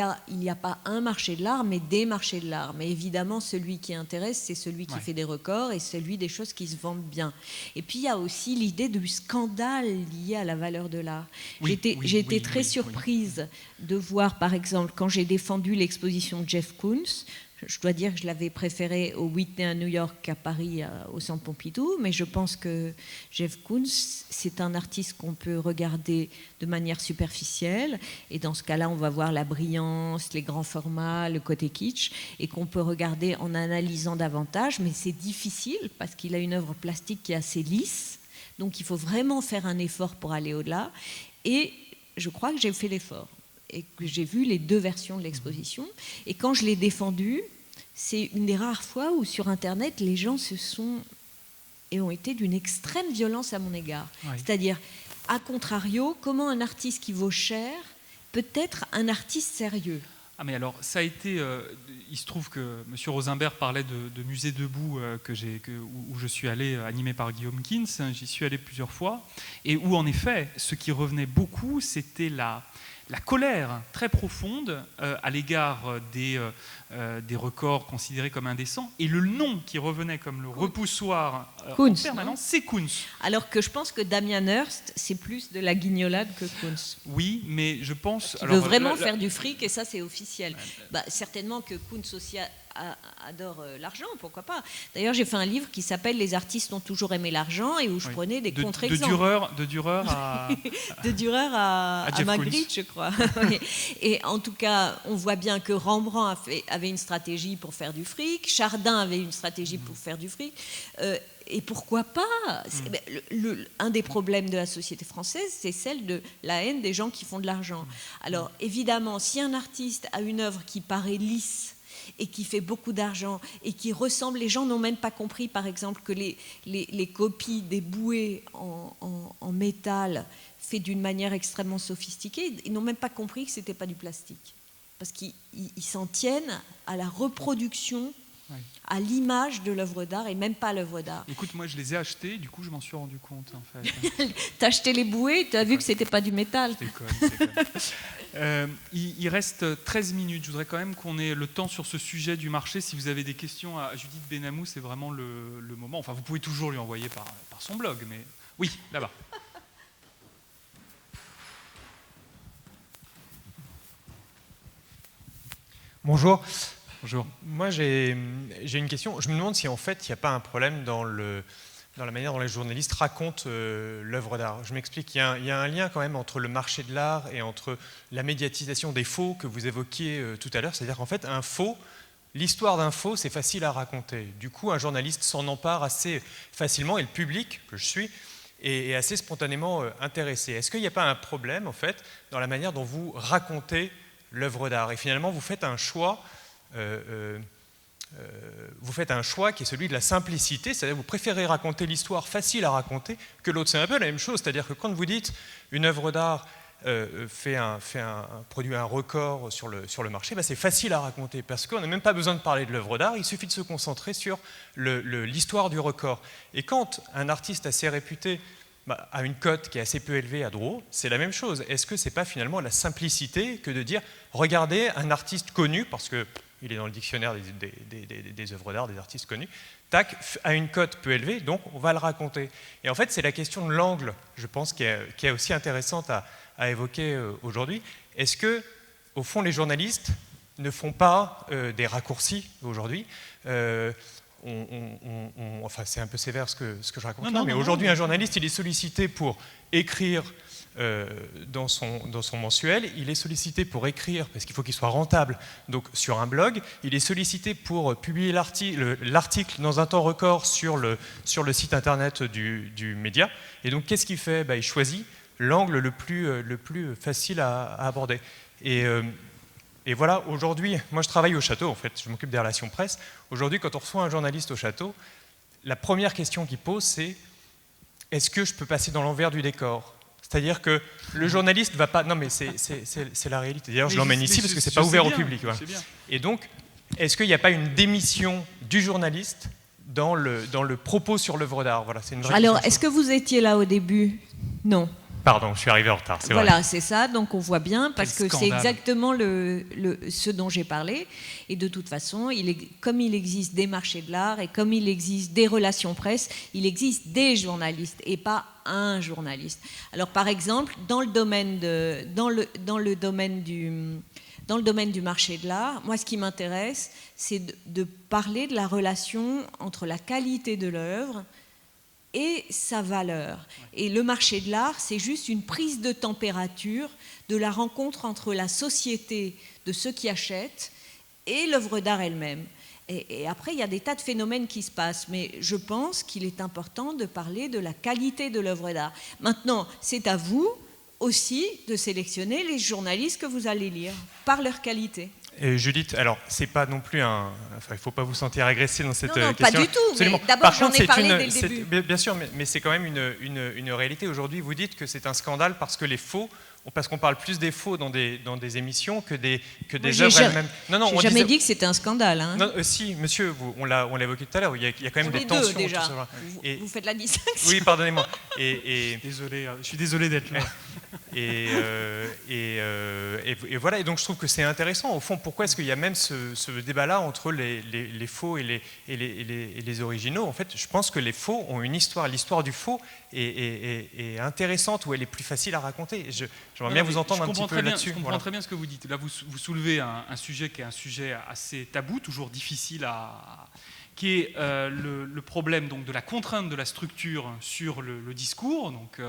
a pas un marché de l'art, mais des marchés de l'art. Mais évidemment, celui qui intéresse, c'est celui qui fait des records et celui des choses qui se vendent bien. Et puis, il y a aussi l'idée du scandale lié à la valeur de l'art. J'ai été très surprise de voir, par exemple, quand j'ai défendu l'exposition de Jeff Koons, je dois dire que je l'avais préféré au Whitney à New York qu'à Paris au Centre Pompidou, mais je pense que Jeff Koons, c'est un artiste qu'on peut regarder de manière superficielle, et dans ce cas-là, on va voir la brillance, les grands formats, le côté kitsch, et qu'on peut regarder en analysant davantage, mais c'est difficile parce qu'il a une œuvre plastique qui est assez lisse, donc il faut vraiment faire un effort pour aller au-delà, et je crois que j'ai fait l'effort. Et que j'ai vu les deux versions de l'exposition. Et quand je l'ai défendue, c'est une des rares fois où sur Internet, les gens ont été d'une extrême violence à mon égard. Oui. C'est-à-dire, à contrario, comment un artiste qui vaut cher peut être un artiste sérieux ? Ah mais alors, ça a été... il se trouve que M. Rosenberg parlait de Musée Debout où je suis allé, animé par Guillaume Kins. J'y suis allé plusieurs fois. Et où, en effet, ce qui revenait beaucoup, c'était la la colère très profonde à l'égard des records considérés comme indécents, et le nom qui revenait comme le repoussoir en permanence, c'est Kuntz. Alors que je pense que Damien Hirst, c'est plus de la guignolade que Kuntz. Oui, mais je pense... Il veut vraiment faire du fric, et ça c'est officiel. Certainement que Kuntz aussi adore l'argent, pourquoi pas. D'ailleurs, j'ai fait un livre qui s'appelle « Les artistes ont toujours aimé l'argent » et où je prenais des contre-exemples. De Dürer à... de Dürer à Magritte, je crois. Et en tout cas, on voit bien que Rembrandt avait une stratégie pour faire du fric, Chardin avait une stratégie pour faire du fric. Et pourquoi pas un des problèmes de la société française, c'est celle de la haine des gens qui font de l'argent. Alors, évidemment, si un artiste a une œuvre qui paraît lisse, et qui fait beaucoup d'argent, et qui ressemble... Les gens n'ont même pas compris, par exemple, que les copies des bouées en métal faites d'une manière extrêmement sophistiquée, ils n'ont même pas compris que ce n'était pas du plastique. Parce qu'ils s'en tiennent à la reproduction, à l'image de l'œuvre d'art, et même pas à l'œuvre d'art. Écoute, moi je les ai achetés, du coup je m'en suis rendu compte, en fait. T'as acheté les bouées, t'as vu que c'était pas du métal. Il reste 13 minutes. Je voudrais quand même qu'on ait le temps sur ce sujet du marché. Si vous avez des questions à Judith Benamou, c'est vraiment le moment. Enfin, vous pouvez toujours lui envoyer par son blog, mais oui, là-bas. Bonjour. Bonjour. Moi, j'ai une question. Je me demande si en fait, il n'y a pas un problème dans la manière dont les journalistes racontent l'œuvre d'art. Je m'explique, il y a un lien quand même entre le marché de l'art et entre la médiatisation des faux que vous évoquiez tout à l'heure. C'est-à-dire qu'en fait, un faux, l'histoire d'un faux, c'est facile à raconter. Du coup, un journaliste s'en empare assez facilement et le public, que je suis, est assez spontanément intéressé. Est-ce qu'il n'y a pas un problème, en fait, dans la manière dont vous racontez l'œuvre d'art? Et finalement, vous faites un choix... vous faites un choix qui est celui de la simplicité, c'est-à-dire vous préférez raconter l'histoire facile à raconter que l'autre. C'est un peu la même chose, c'est-à-dire que quand vous dites une œuvre d'art produit un record sur le marché, c'est facile à raconter parce qu'on n'a même pas besoin de parler de l'œuvre d'art, il suffit de se concentrer sur l'histoire du record. Et quand un artiste assez réputé a une cote qui est assez peu élevée à Drouot, c'est la même chose. Est-ce que c'est pas finalement la simplicité que de dire regardez un artiste connu, parce que il est dans le dictionnaire des œuvres d'art, des artistes connus, tac, à une cote peu élevée, donc on va le raconter. Et en fait, c'est la question de l'angle, je pense, qui est aussi intéressante à évoquer aujourd'hui. Est-ce que, au fond, les journalistes ne font pas des raccourcis aujourd'hui enfin, c'est un peu sévère ce que je raconte là, mais aujourd'hui, un journaliste, il est sollicité pour écrire dans son mensuel, il est sollicité pour écrire, parce qu'il faut qu'il soit rentable, donc sur un blog, il est sollicité pour publier l'article dans un temps record sur le site internet du média, et donc qu'est-ce qu'il fait? Il choisit l'angle le plus facile à aborder. Et voilà, aujourd'hui, moi je travaille au château, en fait, je m'occupe des relations presse. Aujourd'hui, quand on reçoit un journaliste au château, la première question qu'il pose, c'est est-ce que je peux passer dans l'envers du décor? C'est-à-dire que le journaliste ne va pas... Non, mais c'est la réalité. D'ailleurs, je l'emmène ici parce que ce n'est pas ouvert au public. Voilà. Et donc, est-ce qu'il n'y a pas une démission du journaliste dans le propos sur l'œuvre d'art? Voilà, c'est une vraie Alors, est-ce que vous étiez là au début? Non. Pardon, je suis arrivé en retard, c'est vrai. Voilà, c'est ça, donc on voit bien, parce que c'est exactement ce dont j'ai parlé. Et de toute façon, comme il existe des marchés de l'art et comme il existe des relations presse, il existe des journalistes et pas un journaliste. Alors par exemple, dans le domaine du marché de l'art, moi ce qui m'intéresse, c'est de parler de la relation entre la qualité de l'œuvre et sa valeur. Et le marché de l'art, c'est juste une prise de température de la rencontre entre la société de ceux qui achètent et l'œuvre d'art elle-même. Et après, il y a des tas de phénomènes qui se passent, mais je pense qu'il est important de parler de la qualité de l'œuvre d'art. Maintenant, c'est à vous aussi de sélectionner les journalistes que vous allez lire, par leur qualité. Et Judith, alors, c'est pas non plus un... Enfin, il ne faut pas vous sentir agressé dans cette question. Non, pas du tout. D'abord, j'en ai parlé dès le début. Bien sûr, mais c'est quand même une réalité. Aujourd'hui, vous dites que c'est un scandale parce que les faux... Parce qu'on parle plus des faux dans des émissions que des œuvres elles-mêmes. Non, j'ai jamais dit que c'était un scandale. Hein. Non, si, monsieur, on l'a évoqué tout à l'heure, il y a quand même des tensions. Déjà. Vous faites la distinction. Oui, pardonnez-moi. Désolé, je suis désolé d'être là. Et voilà, et donc je trouve que c'est intéressant. Au fond, pourquoi est-ce qu'il y a même ce débat-là entre les faux et les originaux? En fait, je pense que les faux ont une histoire. L'histoire du faux est intéressante, ou elle est plus facile à raconter. J'aimerais bien vous entendre un petit peu là-dessus. Je comprends très bien ce que vous dites. Là, vous soulevez un sujet qui est un sujet assez tabou, toujours difficile qui est le problème donc, de la contrainte de la structure sur le discours. Donc,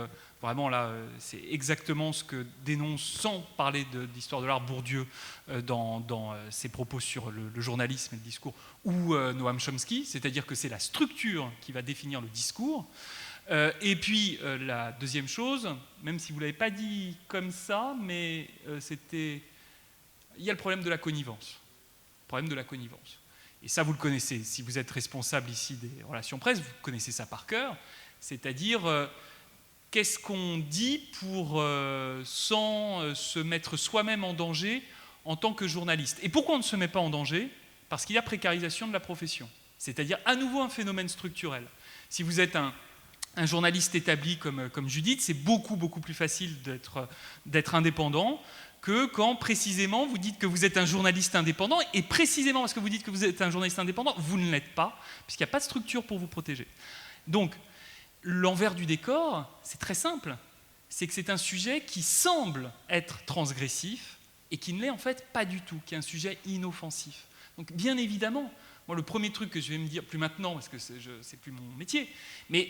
vraiment, là, c'est exactement ce que dénonce, sans parler d'histoire de l'art, Bourdieu dans ses propos sur le journalisme et le discours, ou Noam Chomsky, c'est-à-dire que c'est la structure qui va définir le discours. Et puis, la deuxième chose, même si vous ne l'avez pas dit comme ça, mais il y a le problème de la connivence. Le problème de la connivence. Et ça, vous le connaissez. Si vous êtes responsable ici des relations presse, vous connaissez ça par cœur. C'est-à-dire, qu'est-ce qu'on dit sans se mettre soi-même en danger en tant que journaliste? Et pourquoi on ne se met pas en danger? Parce qu'il y a précarisation de la profession. C'est-à-dire, à nouveau, un phénomène structurel. Si vous êtes un journaliste établi comme Judith, c'est beaucoup plus facile d'être indépendant que quand précisément vous dites que vous êtes un journaliste indépendant, et précisément parce que vous dites que vous êtes un journaliste indépendant, vous ne l'êtes pas, puisqu'il n'y a pas de structure pour vous protéger. Donc, l'envers du décor, c'est très simple, c'est que c'est un sujet qui semble être transgressif, et qui ne l'est en fait pas du tout, qui est un sujet inoffensif. Donc, bien évidemment, moi le premier truc que je vais me dire, plus maintenant, parce que c'est plus mon métier, mais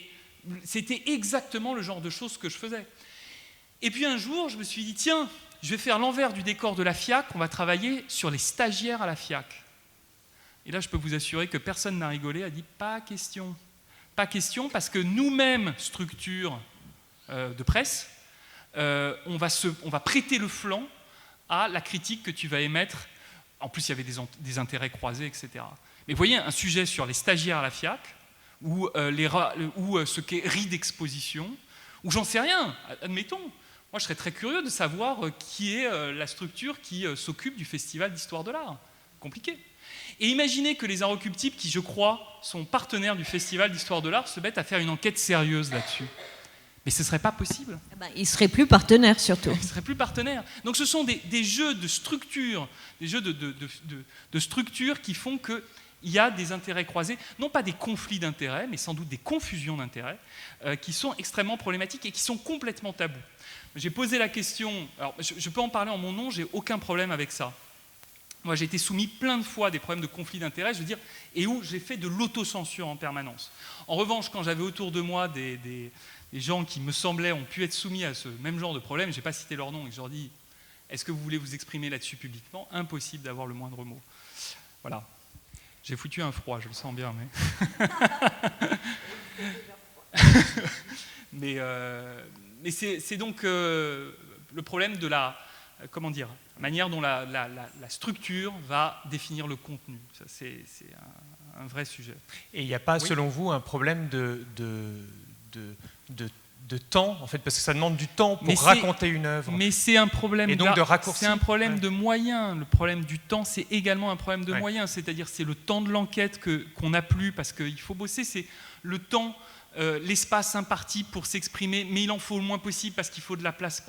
c'était exactement le genre de choses que je faisais. Et puis un jour, je me suis dit, tiens, je vais faire l'envers du décor de la FIAC, on va travailler sur les stagiaires à la FIAC. Et là, je peux vous assurer que personne n'a rigolé, a dit pas question. Pas question, parce que nous-mêmes, structure de presse, on va prêter le flanc à la critique que tu vas émettre. En plus, il y avait des intérêts croisés, etc. Mais vous voyez, un sujet sur les stagiaires à la FIAC, ou ce qu'est riz d'exposition, ou j'en sais rien, admettons. Moi, je serais très curieux de savoir qui est la structure qui s'occupe du Festival d'Histoire de l'Art. Compliqué. Et imaginez que les Inrecuptibles, qui, je crois, sont partenaires du Festival d'Histoire de l'Art, se mettent à faire une enquête sérieuse là-dessus. Mais ce ne serait pas possible. Ils ne seraient plus partenaires, surtout. Ils ne seraient plus partenaires. Donc ce sont des jeux de structure, des jeux de structure qui font que il y a des intérêts croisés, non pas des conflits d'intérêts, mais sans doute des confusions d'intérêts, qui sont extrêmement problématiques et qui sont complètement tabous. J'ai posé la question, alors je peux en parler en mon nom, j'ai aucun problème avec ça. Moi, j'ai été soumis plein de fois à des problèmes de conflits d'intérêts, je veux dire, et où j'ai fait de l'autocensure en permanence. En revanche, quand j'avais autour de moi des gens qui me semblaient ont pu être soumis à ce même genre de problème, je n'ai pas cité leur nom, et je leur dis, est-ce que vous voulez vous exprimer là-dessus publiquement? Impossible d'avoir le moindre mot. Voilà. J'ai foutu un froid, je le sens bien, mais... mais c'est donc le problème de la manière dont la structure va définir le contenu. Ça, c'est un vrai sujet. Et il n'y a pas, selon vous, un problème de temps, en fait, parce que ça demande du temps pour raconter une œuvre. Mais c'est un problème, et donc de raccourci. C'est un problème de moyens. Le problème du temps, c'est également un problème de moyens. C'est-à-dire, c'est le temps de l'enquête qu'on n'a plus parce qu'il faut bosser. C'est le temps, l'espace imparti pour s'exprimer, mais il en faut le moins possible parce qu'il faut de la place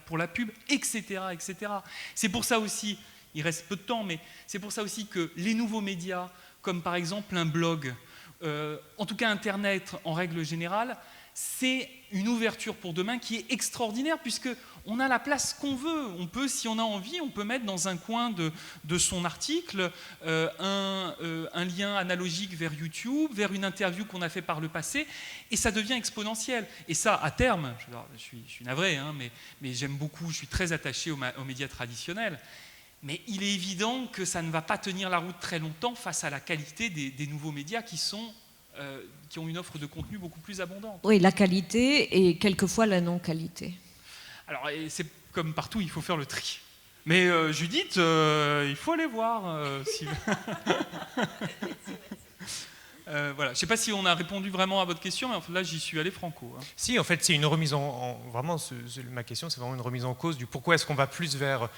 pour la pub, etc., etc. C'est pour ça aussi, il reste peu de temps, mais c'est pour ça aussi que les nouveaux médias, comme par exemple un blog, en tout cas Internet en règle générale, c'est une ouverture pour demain qui est extraordinaire puisqu'on a la place qu'on veut. On peut, si on a envie, on peut mettre dans un coin de son article un lien analogique vers YouTube, vers une interview qu'on a fait par le passé, et ça devient exponentiel. Et ça, à terme, je suis navré, hein, mais j'aime beaucoup, je suis très attaché aux médias traditionnels. Mais il est évident que ça ne va pas tenir la route très longtemps face à la qualité des nouveaux médias qui ont une offre de contenu beaucoup plus abondante. Oui, la qualité et quelquefois la non-qualité. Alors, c'est comme partout, il faut faire le tri. Mais Judith, il faut aller voir. Voilà. Je ne sais pas si on a répondu vraiment à votre question, mais là, j'y suis allé franco. Hein. Si, en fait, c'est une remise vraiment, ma question, c'est vraiment une remise en cause du pourquoi est-ce qu'on va plus vers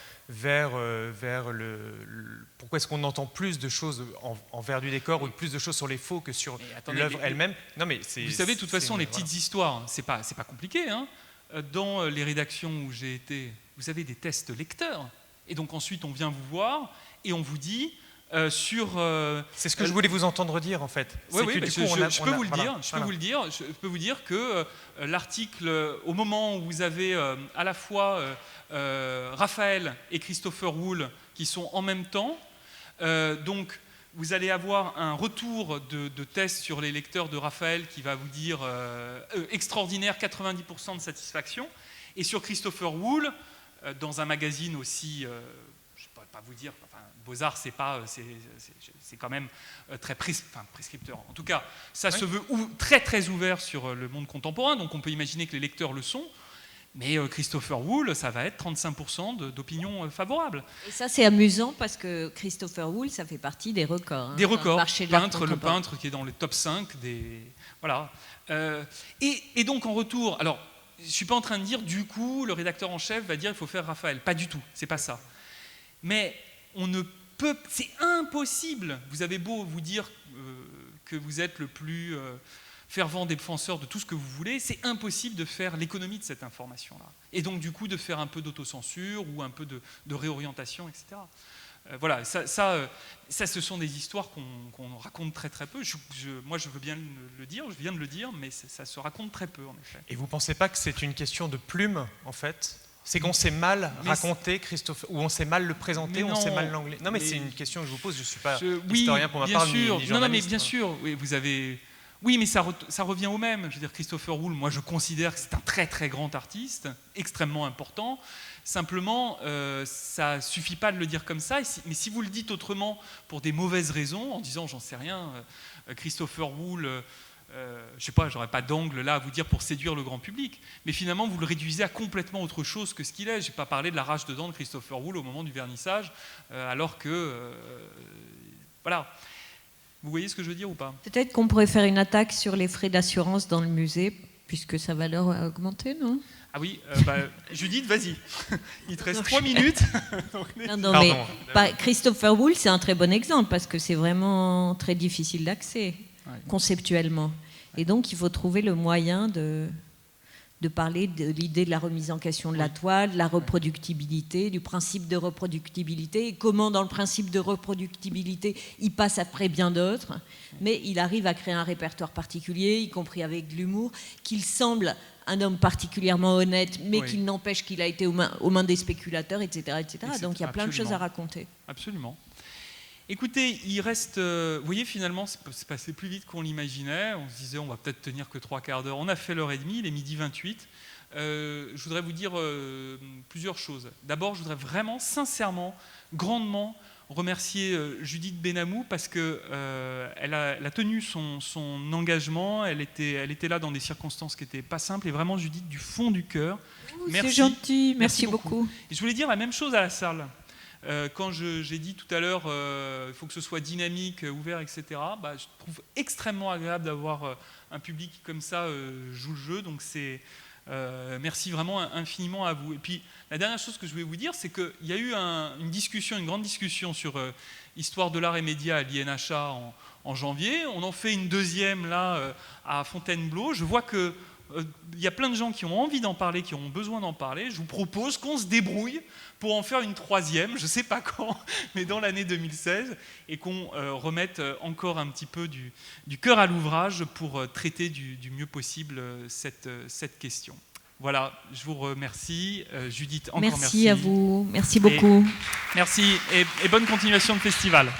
pourquoi est-ce qu'on entend plus de choses envers du décor ou plus de choses sur les faux que sur l'œuvre elle-même. Non, mais vous savez, de toute façon, les petites histoires, c'est pas compliqué. Hein. dans les rédactions où j'ai été, vous avez des tests lecteurs. Et donc ensuite, on vient vous voir et on vous dit sur... c'est ce que je voulais vous entendre dire, en fait. Oui, je peux vous le dire que l'article, au moment où vous avez à la fois Raphaël et Christopher Wool qui sont en même temps, donc vous allez avoir un retour de test sur les lecteurs de Raphaël qui va vous dire extraordinaire, 90% de satisfaction. Et sur Christopher Wool, dans un magazine aussi, je ne peux pas vous dire, enfin, Beaux-Arts, c'est quand même très prescripteur. En tout cas, ça se veut très très ouvert sur le monde contemporain, donc on peut imaginer que les lecteurs le sont. Mais Christopher Wool, ça va être 35% d'opinion favorable. Et ça, c'est amusant parce que Christopher Wool, ça fait partie des records. Des records, le peintre qui est dans les top 5 des... Voilà. Et donc, en retour... Alors, je ne suis pas en train de dire, du coup, le rédacteur en chef va dire qu'il faut faire Raphaël. Pas du tout, c'est pas ça. Mais on ne peut... C'est impossible. Vous avez beau vous dire que vous êtes le plus... fervent défenseur de tout ce que vous voulez, c'est impossible de faire l'économie de cette information-là. Et donc, du coup, de faire un peu d'autocensure ou un peu de réorientation, etc. Voilà, ça, ce sont des histoires qu'on raconte très très peu. Moi, je veux bien le dire, je viens de le dire, mais ça se raconte très peu, en effet. Et vous ne pensez pas que c'est une question de plume, en fait ? C'est qu'on sait mal raconter Christophe, ou on sait mal le présenter, ou on sait mal l'anglais. Non, mais c'est une question que je vous pose, je ne suis pas historien pour ma part, ni journaliste. Non, mais bien sûr, oui, vous avez... Oui, mais ça revient au même. Je veux dire, Christopher Wool, moi je considère que c'est un très très grand artiste, extrêmement important. Simplement, ça ne suffit pas de le dire comme ça. Mais si vous le dites autrement pour des mauvaises raisons, en disant, j'en sais rien, Christopher Wool, je ne sais pas, j'aurais pas d'angle là à vous dire pour séduire le grand public. Mais finalement, vous le réduisez à complètement autre chose que ce qu'il est. Je n'ai pas parlé de la rage de dents de Christopher Wool au moment du vernissage, alors que... voilà. Vous voyez ce que je veux dire ou pas ? Peut-être qu'on pourrait faire une attaque sur les frais d'assurance dans le musée, puisque sa valeur a augmenté, non ? Ah oui, Judith, vas-y. Il te reste 3 minutes. Mais Christopher Wool, c'est un très bon exemple, parce que c'est vraiment très difficile d'accès, conceptuellement. Et donc, il faut trouver le moyen de parler de l'idée de la remise en question de la toile, de la reproductibilité, du principe de reproductibilité, et comment dans le principe de reproductibilité, il passe après bien d'autres, mais il arrive à créer un répertoire particulier, y compris avec de l'humour, qu'il semble un homme particulièrement honnête, mais qu'il n'empêche qu'il a été aux mains des spéculateurs, etc. Donc il y a plein de choses à raconter. Absolument. Écoutez, il reste... vous voyez, finalement, c'est passé plus vite qu'on l'imaginait. On se disait, on va peut-être tenir que 3 quarts d'heure. On a fait l'heure et demie, il est 12h28. Je voudrais vous dire plusieurs choses. D'abord, je voudrais vraiment, sincèrement, grandement remercier Judith Benamou parce qu'elle a tenu son engagement. Elle était là dans des circonstances qui n'étaient pas simples. Et vraiment, Judith, du fond du cœur, merci. C'est gentil, merci beaucoup. Et je voulais dire la même chose à la salle. Quand j'ai dit tout à l'heure il faut que ce soit dynamique, ouvert, etc., je trouve extrêmement agréable d'avoir un public qui comme ça joue le jeu, donc merci vraiment infiniment à vous. Et puis la dernière chose que je voulais vous dire, c'est qu'il y a eu une grande discussion sur Histoire de l'art et médias à l'INHA en janvier. On en fait une deuxième là à Fontainebleau. Je vois que il y a plein de gens qui ont envie d'en parler, qui ont besoin d'en parler. Je vous propose qu'on se débrouille pour en faire une 3e, je ne sais pas quand, mais dans l'année 2016, et qu'on remette encore un petit peu du cœur à l'ouvrage pour traiter du mieux possible cette question. Voilà, je vous remercie. Judith, encore merci. Merci à vous, merci beaucoup. Merci et bonne continuation de festival.